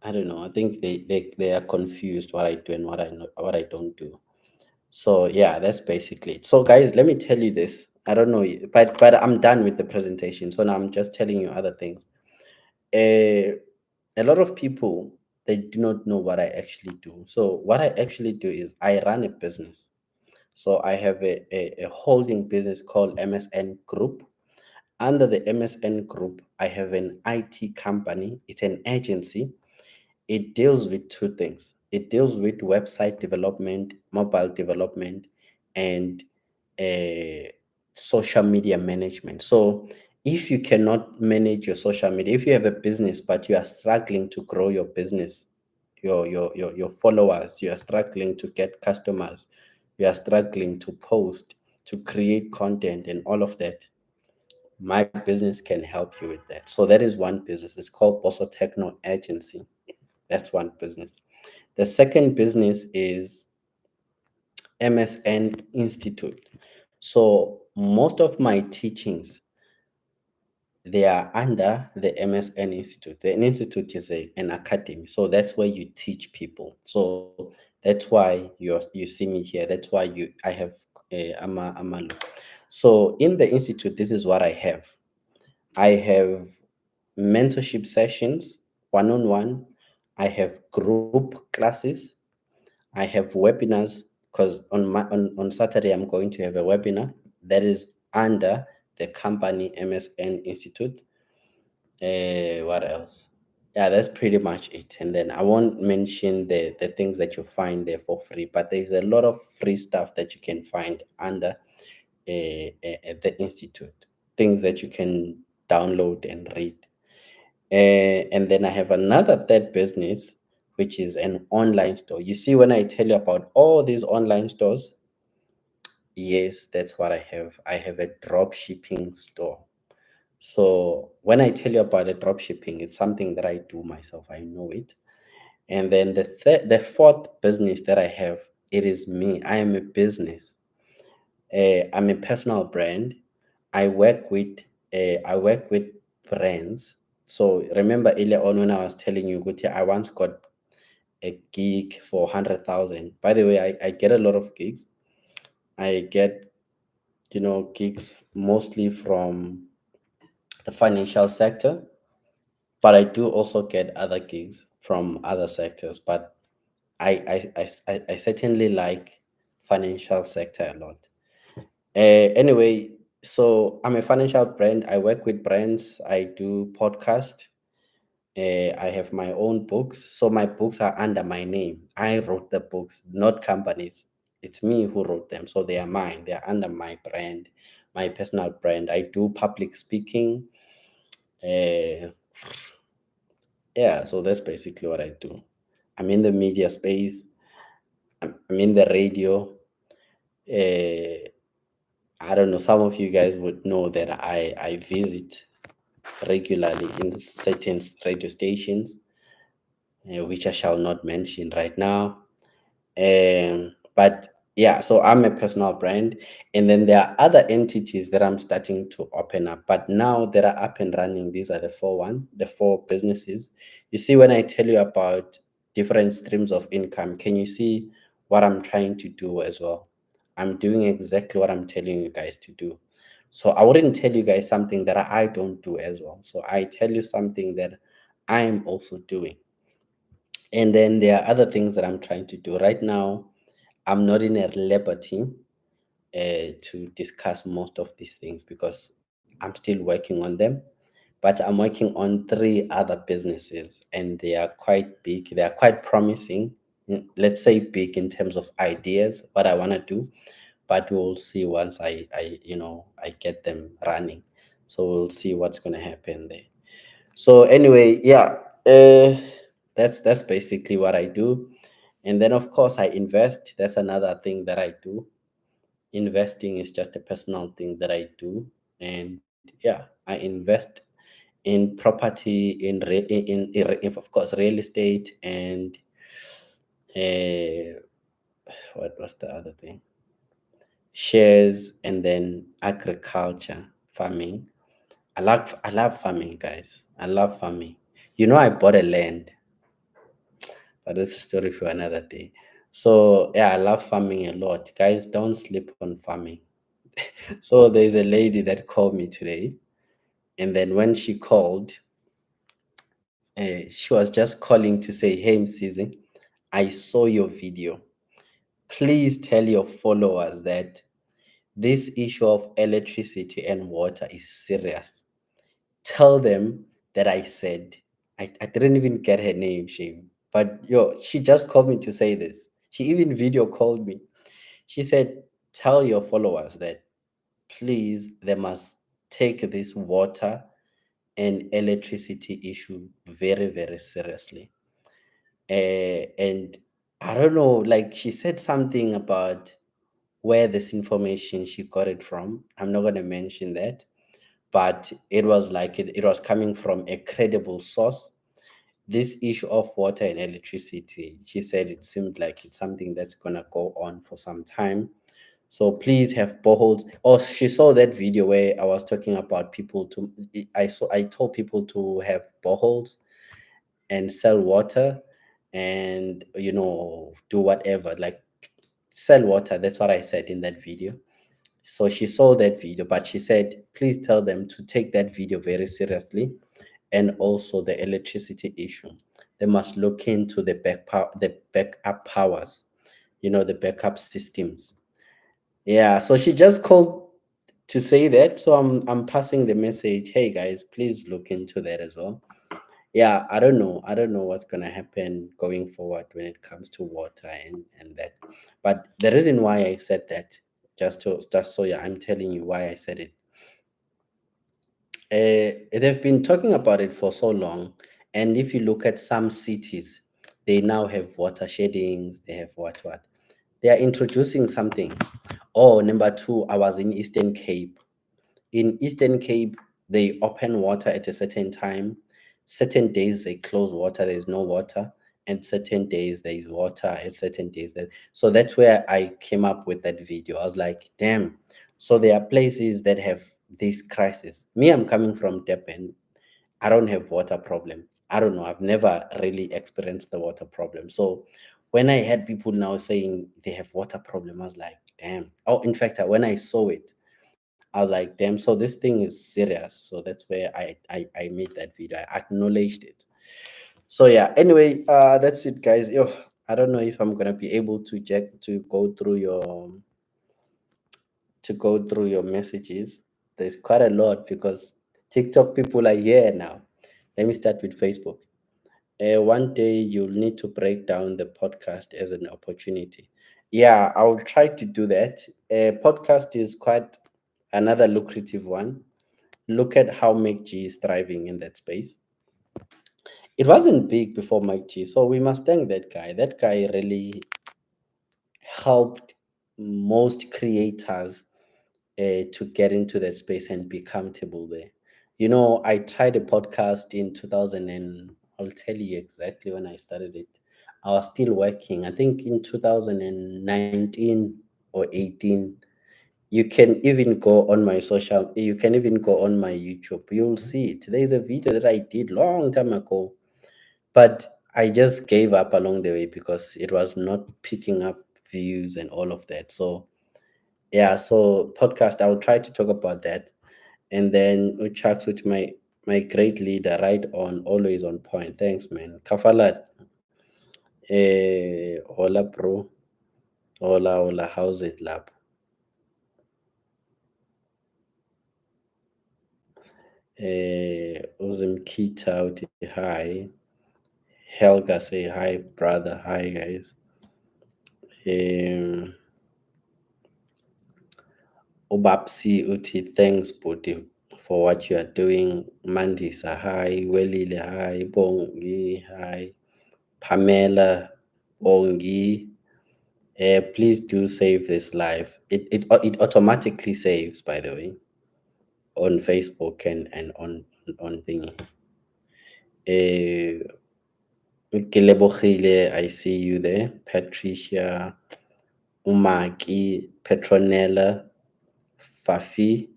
I don't know. I think they are confused what I do and what I don't do. So yeah, that's basically it. So guys, let me tell you this. I don't know, but I'm done with the presentation. So now I'm just telling you other things. Uh, a lot of people, they do not know what I actually do. So what I actually do is I run a business. So I have a holding business called MSN Group. Under the MSN Group, I have an IT company. It's an agency. It deals with two things. It deals with website development, mobile development, and uh, social media management. So if you cannot manage your social media, if you have a business but you are struggling to grow your business, your followers, you are struggling to get customers, you are struggling to post, to create content and all of that, my business can help you with that. So that is one business. It's called Bosso Techno Agency. That's one business. The second business is MSN Institute. So most of my teachings, they are under the MSN Institute. The institute is an academy, so that's where you teach people. So that's why you see me here. That's why I have Amalu. So in the institute, this is what I have. I have mentorship sessions, one on one. I have group classes. I have webinars because on Saturday I'm going to have a webinar that is under the company MSN Institute. What else? Yeah, that's pretty much it. And then I won't mention the things that you find there for free, but there's a lot of free stuff that you can find under the institute, things that you can download and read. And then I have another third business, which is an online store. You see, when I tell you about all these online stores, yes, that's what I have. I have a drop shipping store. So when I tell you about the drop shipping, it's something that I do myself. I know it. And then the fourth business that I have, it is me. I am a business. I'm a personal brand. I work with brands. So remember earlier on when I was telling you, Guti, I once got a gig for 100,000. By the way, I get a lot of gigs. I get gigs mostly from the financial sector, but I do also get other gigs from other sectors. But I certainly like financial sector a lot. Anyway, so I'm a financial brand. I work with brands. I do podcast. I have my own books. So my books are under my name. I wrote the books, not companies. It's me who wrote them. So they are mine. They are under my brand, my personal brand. I do public speaking. Uh, yeah, so that's basically what I do. I'm in the media space. I'm in the radio. Uh, I don't know. Some of you guys would know that I visit regularly in certain radio stations, which I shall not mention right now. But yeah, so I'm a personal brand, and then there are other entities that I'm starting to open up. But now that are up and running, these are the four businesses. You see, when I tell you about different streams of income, can you see what I'm trying to do as well? I'm doing exactly what I'm telling you guys to do. So I wouldn't tell you guys something that I don't do as well. So I tell you something that I'm also doing. And then there are other things that I'm trying to do. Right now, I'm not in a liberty to discuss most of these things because I'm still working on them. But I'm working on three other businesses and they are quite big, they are quite promising. let's say big in terms of ideas, what I want to do, but we'll see once I get them running. So we'll see what's going to happen there. So anyway, yeah, that's basically what I do. And then of course I invest. That's another thing that I do. Investing is just a personal thing that I do. And yeah, I invest in property, of course real estate, and uh, what was the other thing? Shares, and then agriculture, farming. I love farming, guys. I love farming. I bought a land, but that's a story for another day. So yeah, I love farming a lot. Guys, don't sleep on farming. So there's a lady that called me today, and then when she called, she was just calling to say, "Hey, Msizi, I saw your video. Please tell your followers that this issue of electricity and water is serious. Tell them that I said," I didn't even get her name, shame. But yo, she just called me to say this. She even video called me. She said, "Tell your followers that please they must take this water and electricity issue very, very seriously." And I don't know, like she said something about where this information she got it from. I'm not going to mention that, but it was like it was coming from a credible source. This issue of water and electricity, she said it seemed like it's something that's going to go on for some time. So please have boreholes. Or she saw that video where I was talking about people to, I told people to have boreholes and sell water, and do whatever, like sell water. That's what I said in that video. So she saw that video, but she said, please tell them to take that video very seriously, and also the electricity issue. They must look into the backup powers, the backup systems. Yeah. So she just called to say that. So I'm passing the message. Hey guys, please look into that as well. Yeah, I don't know what's gonna happen going forward when it comes to water and that. But the reason why I said that, just so yeah, I'm telling you why I said it. They've been talking about it for so long, and if you look at some cities, they now have water sheddings. They have what they are introducing something. Oh, number two, I was in Eastern Cape. In Eastern Cape, they open water at a certain time. Certain days they close water, there's no water. And certain days there is water, at certain days that. So that's where I came up with that video. I was like, damn. So there are places that have this crisis. Me, I'm coming from Durban. I don't have water problem. I don't know. I've never really experienced the water problem. So when I had people now saying they have water problem, I was like, damn. Oh, in fact, when I saw it, I was like, damn, so this thing is serious. So that's where I made that video. I acknowledged it. So yeah, anyway, that's it, guys. Yo, I don't know if I'm gonna be able to check to go through your messages. There's quite a lot because TikTok people are here now. Let me start with Facebook. One day you'll need to break down the podcast as an opportunity. Yeah, I'll try to do that. Podcast is quite another lucrative one. Look at how Mike G is thriving in that space. It wasn't big before Mike G, so we must thank that guy. That guy really helped most creators to get into that space and be comfortable there. I tried a podcast in 2000, and I'll tell you exactly when I started it. I was still working, I think in 2019 or 18. You can even go on my YouTube. You'll see it. There's a video that I did long time ago, but I just gave up along the way because it was not picking up views and all of that. So yeah, so podcast, I will try to talk about that. And then Uchaks with my great leader, right on, always on point. Thanks, man. Kafalat, hola, bro. Hola, hola. How's it, lab? Uzim Kita, hi. Helga say hi, brother. Hi, guys. Um, Obapsi Uti, thanks, Budi, for what you are doing. Mandisa, hi. Welile, hi. Bongi, hi. Pamela, Bongi. Please do save this live. It automatically saves, by the way, on Facebook and on thingy. Uh, Kelebogile, I see you there. Patricia, Umaki, Petronella, Fafi.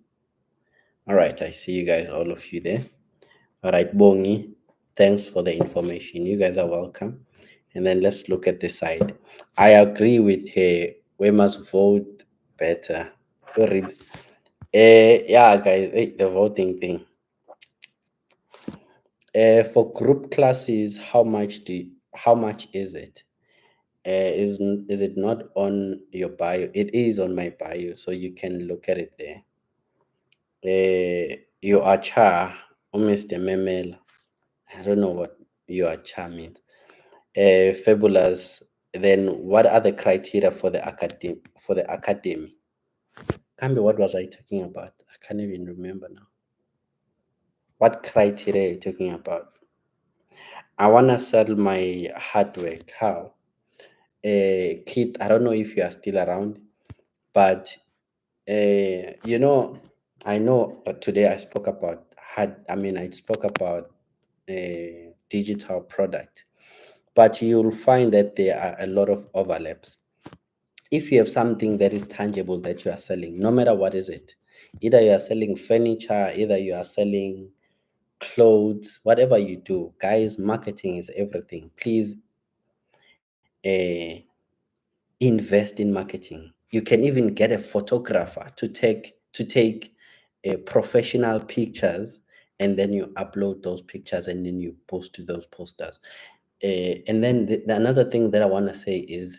All right, I see you guys, all of you there. All right, Bongi, thanks for the information. You guys are welcome. And then let's look at this side. I agree with her. We must vote better. Go Ribs. Yeah, guys, the voting thing. For group classes, how much is it? Is it not on your bio? It is on my bio, so you can look at it there. You are cha, Mr. Memel. I don't know what you are cha means. Fabulous. Then what are the criteria for the academy? Kambi, what was I talking about? I can't even remember now. What criteria are you talking about? I wanna sell my hard work. How? Keith, I don't know if you are still around, but you know, I know today I spoke about I spoke about a digital product, but you'll find that there are a lot of overlaps. If you have something that is tangible that you are selling, no matter what is it, either you are selling furniture, either you are selling clothes, whatever you do, guys, marketing is everything. Please invest in marketing. You can even get a photographer to take professional pictures, and then you upload those pictures and then you post to those posters. And then the another thing that I want to say is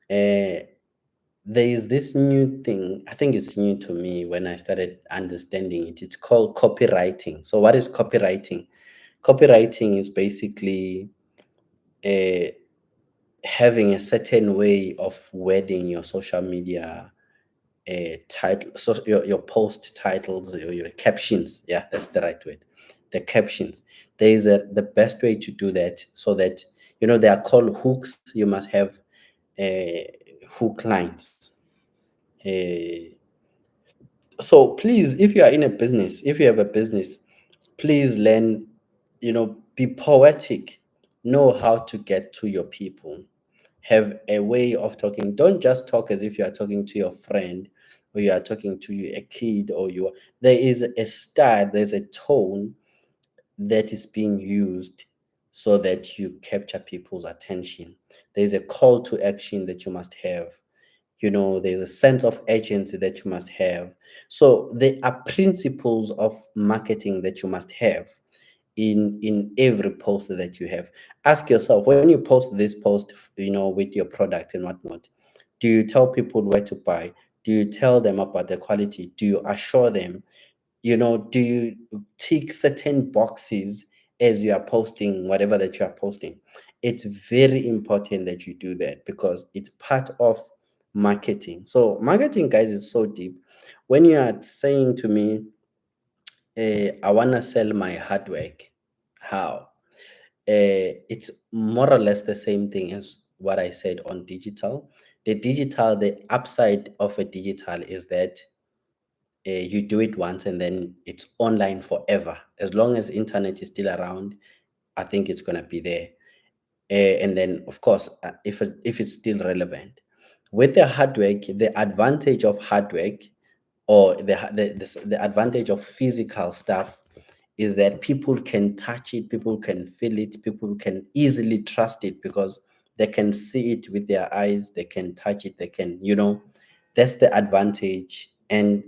uh, there is this new thing. I think it's new to me when I started understanding it. It's called copywriting. So what is copywriting? Copywriting is basically uh, having a certain way of wording your social media title, so your post titles, your captions. Yeah, that's the right word. The captions. There is the best way to do that, so that they are called hooks. You must have hook lines. Uh, so please, if you are in a business, if you have a business, please learn, be poetic, know how to get to your people, have a way of talking. Don't just talk as if you are talking to your friend, or you are talking to a kid, or there is a style, there's a tone that is being used so that you capture people's attention. There's a call to action that you must have. There's a sense of urgency that you must have. So there are principles of marketing that you must have in every post that you have. Ask yourself, when you post this post, with your product and whatnot, do you tell people where to buy? Do you tell them about the quality? Do you assure them? Do you tick certain boxes as you are posting whatever that you are posting? It's very important that you do that, because it's part of marketing. So marketing, guys, is so deep. When you are saying to me, I want to sell my hard work, how? It's more or less the same thing as what I said on digital. The upside of a digital is that you do it once and then it's online forever. As long as internet is still around, I think it's gonna be there. And then, of course, if it's still relevant. With the hard work, the advantage of hard work, or the advantage of physical stuff, is that people can touch it, people can feel it, people can easily trust it, because they can see it with their eyes, they can touch it, they can, that's the advantage. And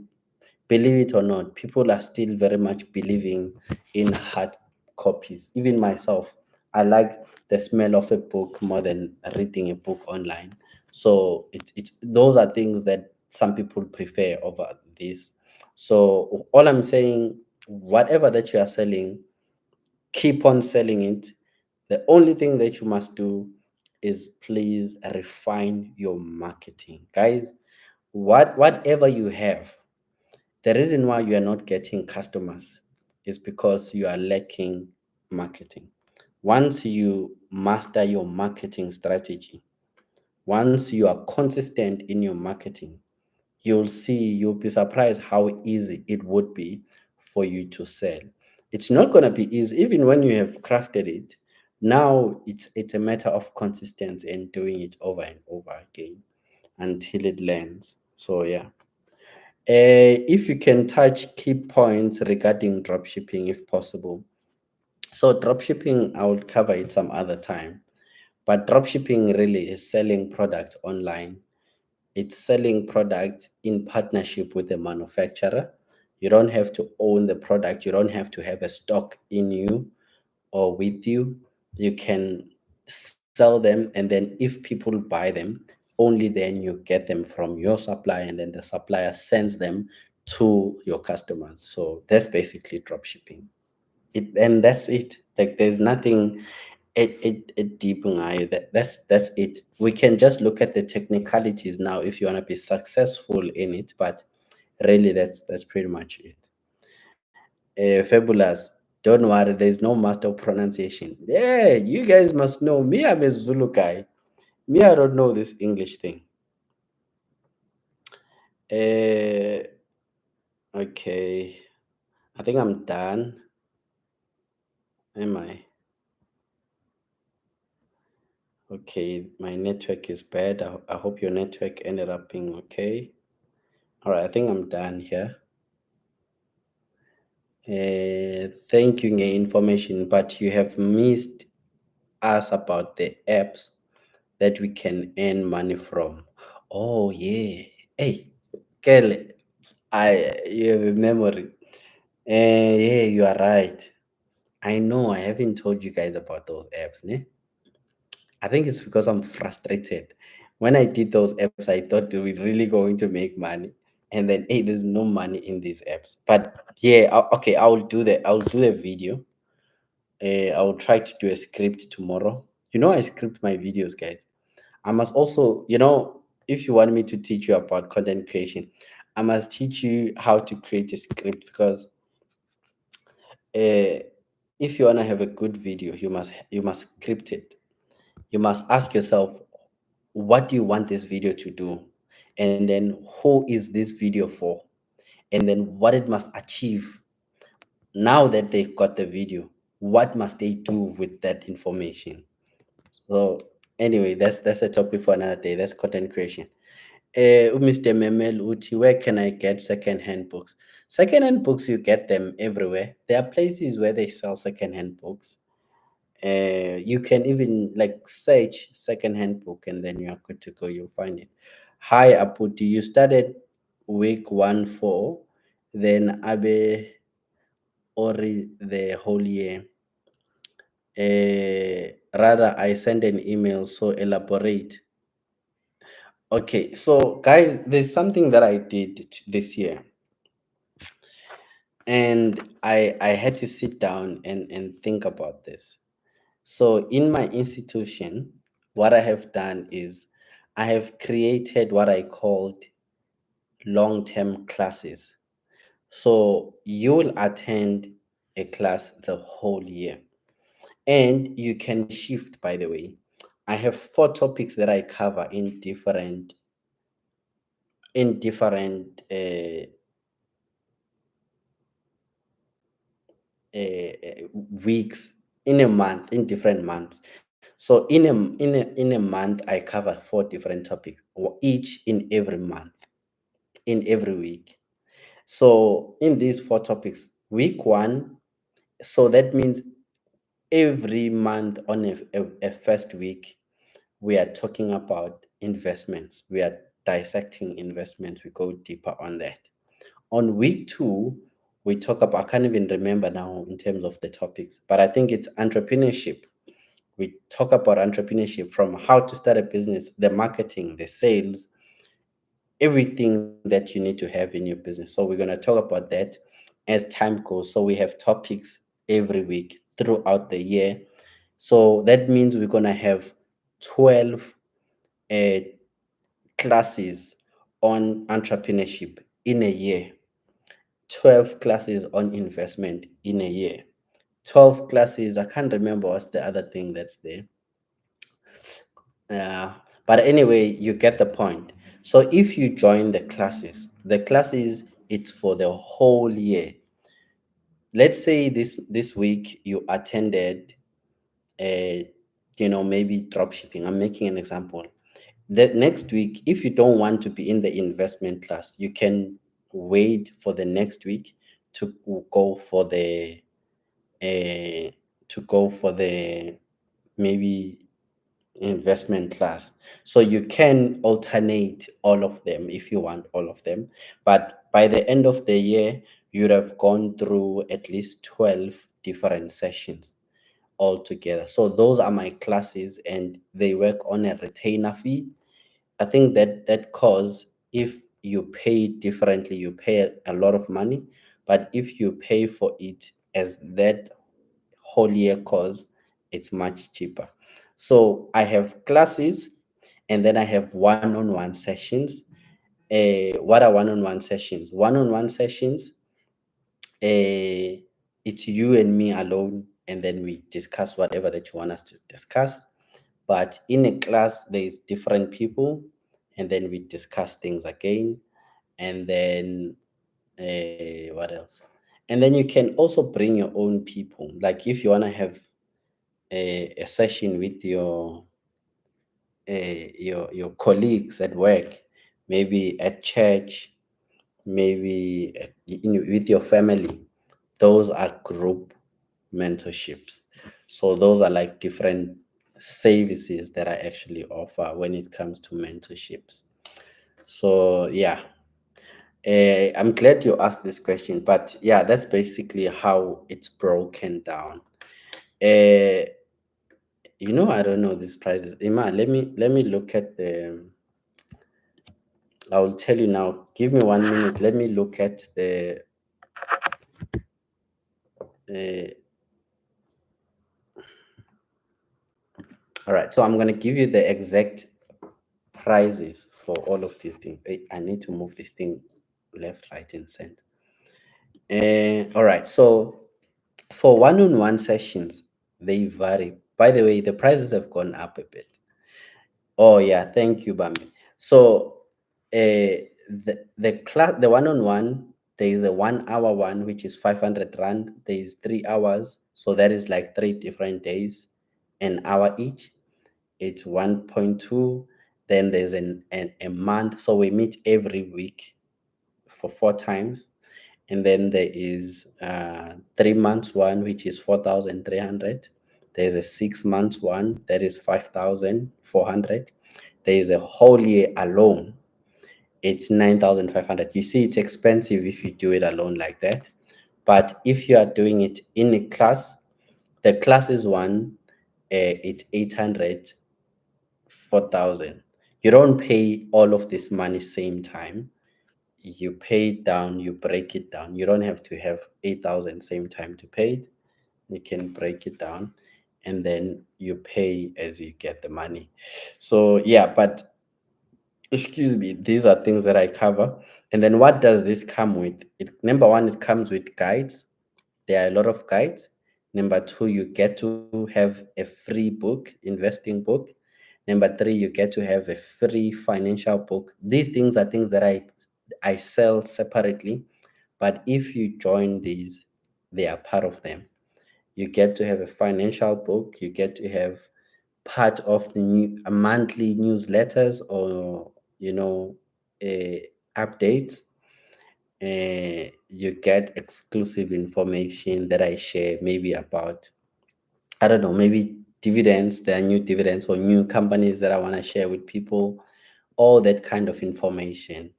believe it or not, people are still very much believing in hard copies. Even myself, I like the smell of a book more than reading a book online. So those are things that some people prefer over this. So all I'm saying, whatever that you are selling, keep on selling it. The only thing that you must do is please refine your marketing. Guys, whatever you have, the reason why you are not getting customers is because you are lacking marketing. Once you master your marketing strategy, once you are consistent in your marketing, you'll be surprised how easy it would be for you to sell. It's not going to be easy even when you have crafted it. Now it's a matter of consistency and doing it over and over again until it lands. So yeah. If you can touch key points regarding dropshipping if possible. So dropshipping, I will cover it some other time. But dropshipping really is selling products online. It's selling products in partnership with the manufacturer. You don't have to own the product. You don't have to have a stock in you or with you. You can sell them, and then if people buy them, only then you get them from your supplier, and then the supplier sends them to your customers. So that's basically drop shipping. And that's it. Like there's nothing it deep that's it. We can just look at the technicalities now if you want to be successful in it, but really that's pretty much it. Fabulous. Don't worry, there's no master of pronunciation. Yeah, you guys must know me. I'm a Zulu guy. Me, I don't know this English thing. uh okay, I think I'm done. Am I? Okay, my network is bad. I hope your network ended up being okay. All right, I think I'm done here. Thank you, Nge, information, but you have missed us about the apps that we can earn money from. Oh yeah. Hey, Kelly, I you have a memory. Yeah, you are right. I know I haven't told you guys about those apps, ne? I think it's because I'm frustrated. When I did those apps, I thought we were really going to make money, and then hey, there's no money in these apps. But yeah, okay, I will do that. I'll do a video. I will try to do a script tomorrow. You know, I script my videos, guys. I must also, if you want me to teach you about content creation, I must teach you how to create a script because uh, if you want to have a good video, you must script it. You must ask yourself, what do you want this video to do, and then who is this video for, and then what it must achieve. Now that they've got the video, what must they do with that information? So anyway, that's a topic for another day. That's content creation. Mr. Memel Uti, where can I get second-hand books? Second-hand books, you get them everywhere. There are places where they sell second-hand books. You can even like search second-hand book, and then you are good to go. You'll find it. Hi, Aputi. You started week 1 4, then Abe Ori the whole year. Rather, I send an email, so elaborate. Okay, so guys, there's something that I did this year, and I had to sit down and think about this. So in my institution, what I have done is I have created what I called long-term classes. So you will attend a class the whole year, and you can shift, by the way. I have 4 topics that I cover in different weeks, in a month, in different months. So in a month, I cover 4 different topics, each in every month, in every week. So in these 4 topics, week one, so that means every month on a first week, we are talking about investments. We are dissecting investments. We go deeper on that. On week two, we talk about, I can't even remember now in terms of the topics, but I think it's entrepreneurship. We talk about entrepreneurship, from how to start a business, the marketing, the sales, everything that you need to have in your business. So we're going to talk about that as time goes. So we have topics every week throughout the year. So that means we're gonna have 12 uh, classes on entrepreneurship in a year, 12 classes on investment in a year, 12 classes. I can't remember what's the other thing that's there. Uh, but anyway, you get the point. So if you join the classes, it's for the whole year. Let's say this week you attended, uh, maybe drop shipping. I'm making an example. The next week, if you don't want to be in the investment class, you can wait for the next week to go for the uh, maybe investment class. So you can alternate all of them if you want all of them. But by the end of the year, you'd have gone through at least 12 different sessions altogether. So those are my classes, and they work on a retainer fee. I think that cause, if you pay differently, you pay a lot of money. But if you pay for it as that whole year course, it's much cheaper. So I have classes, and then I have one-on-one sessions. What are one-on-one sessions? One-on-one sessions, it's you and me alone, and then we discuss whatever that you want us to discuss. But in a class, there's different people, and then we discuss things again. And then what else? And then you can also bring your own people. Like if you want to have a session with your colleagues at work, maybe at church, maybe with your family. Those are group mentorships. So those are like different services that I actually offer when it comes to mentorships. So yeah, I'm glad you asked this question, but yeah, that's basically how it's broken down. Uh, I don't know these prices. Ima, let me look at the. I will tell you now. Give me 1 minute. Let me look at the. Uh, all right, so I'm gonna give you the exact prices for all of these things. I need to move this thing left, right, and center. All right, so for one-on-one sessions, they vary. By the way, the prices have gone up a bit. Oh yeah, thank you, Bambi. So the one-on-one, there is a 1 hour one which is 500 rand. There is 3 hours, so that is like 3 different days, an hour each. It's 1.2. Then there's a month, so we meet every week for 4 times. And then there is 3 months one, which is 4,300. There's a 6 months one, that is 5,400. There is a whole year alone, it's 9,500. You see, it's expensive if you do it alone like that. But if you are doing it in a class, the class is one, it's 800, 4,000. You don't pay all of this money same time. You pay it down, you break it down. You don't have to have 8,000 same time to pay it. You can break it down, and then you pay as you get the money. So yeah, but excuse me, these are things that I cover. And then what does this come with? Number one, it comes with guides. There are a lot of guides. Number two, you get to have a free book, investing book. Number three, you get to have a free financial book. These things are things that I sell separately, but if you join these, they are part of them. You get to have a financial book. You get to have part of the monthly newsletters, or uh, updates. You get exclusive information that I share, maybe about, I don't know, maybe dividends. There are new dividends or new companies that I want to share with people. All that kind of information,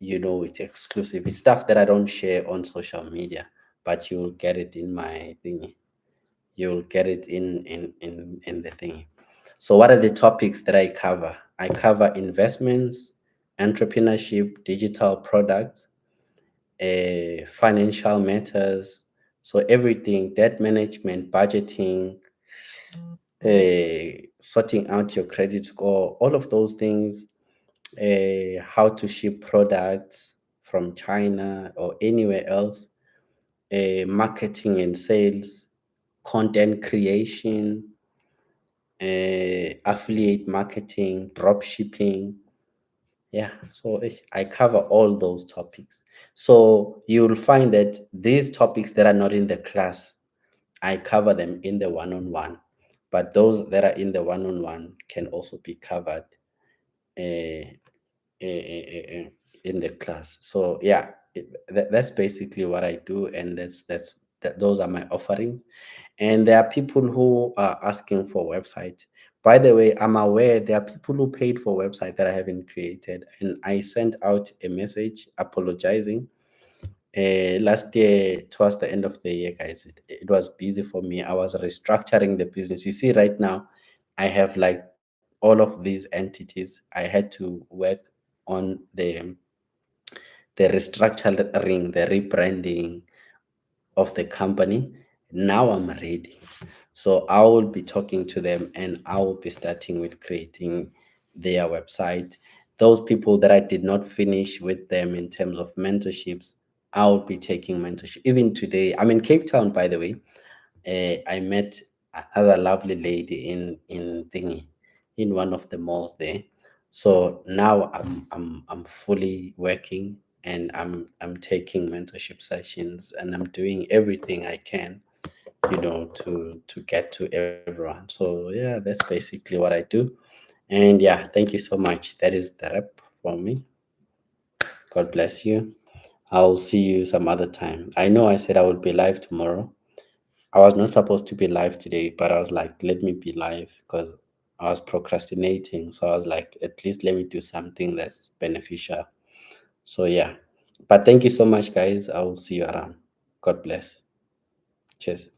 it's exclusive. It's stuff that I don't share on social media, but you'll get it in my thingy. You'll get it in the thingy. So what are the topics that I cover? I cover investments, entrepreneurship, digital products, financial matters. So everything, debt management, budgeting, sorting out your credit score, all of those things, how to ship products from China or anywhere else, marketing and sales, content creation, affiliate marketing, drop shipping. Yeah, so I cover all those topics. So you'll find that these topics that are not in the class, I cover them in the one on one, but those that are in the one on one can also be covered uh, in the class. So yeah, that's basically what I do, and those are my offerings. And there are people who are asking for website. By the way, I'm aware there are people who paid for website that I haven't created, and I sent out a message apologizing. Last year, towards the end of the year, guys, it was busy for me. I was restructuring the business. You see, right now, I have like all of these entities. I had to work on the restructuring, the rebranding of the company. Now I'm ready. So I will be talking to them and I will be starting with creating their website. Those people that I did not finish with them in terms of mentorships, I will be taking mentorship. Even today, I'm in Cape Town, by the way. I met another lovely lady in thingy, in one of the malls there. So now I'm fully working and I'm taking mentorship sessions and I'm doing everything I can, to get to everyone. So yeah, that's basically what I do. And yeah, thank you so much. That is the wrap for me. God bless you. I'll see you some other time. I know I said I would be live tomorrow. I was not supposed to be live today, but I was like, let me be live because I was procrastinating. So I was like, at least let me do something that's beneficial. So yeah. But thank you so much, guys. I will see you around. God bless. Cheers.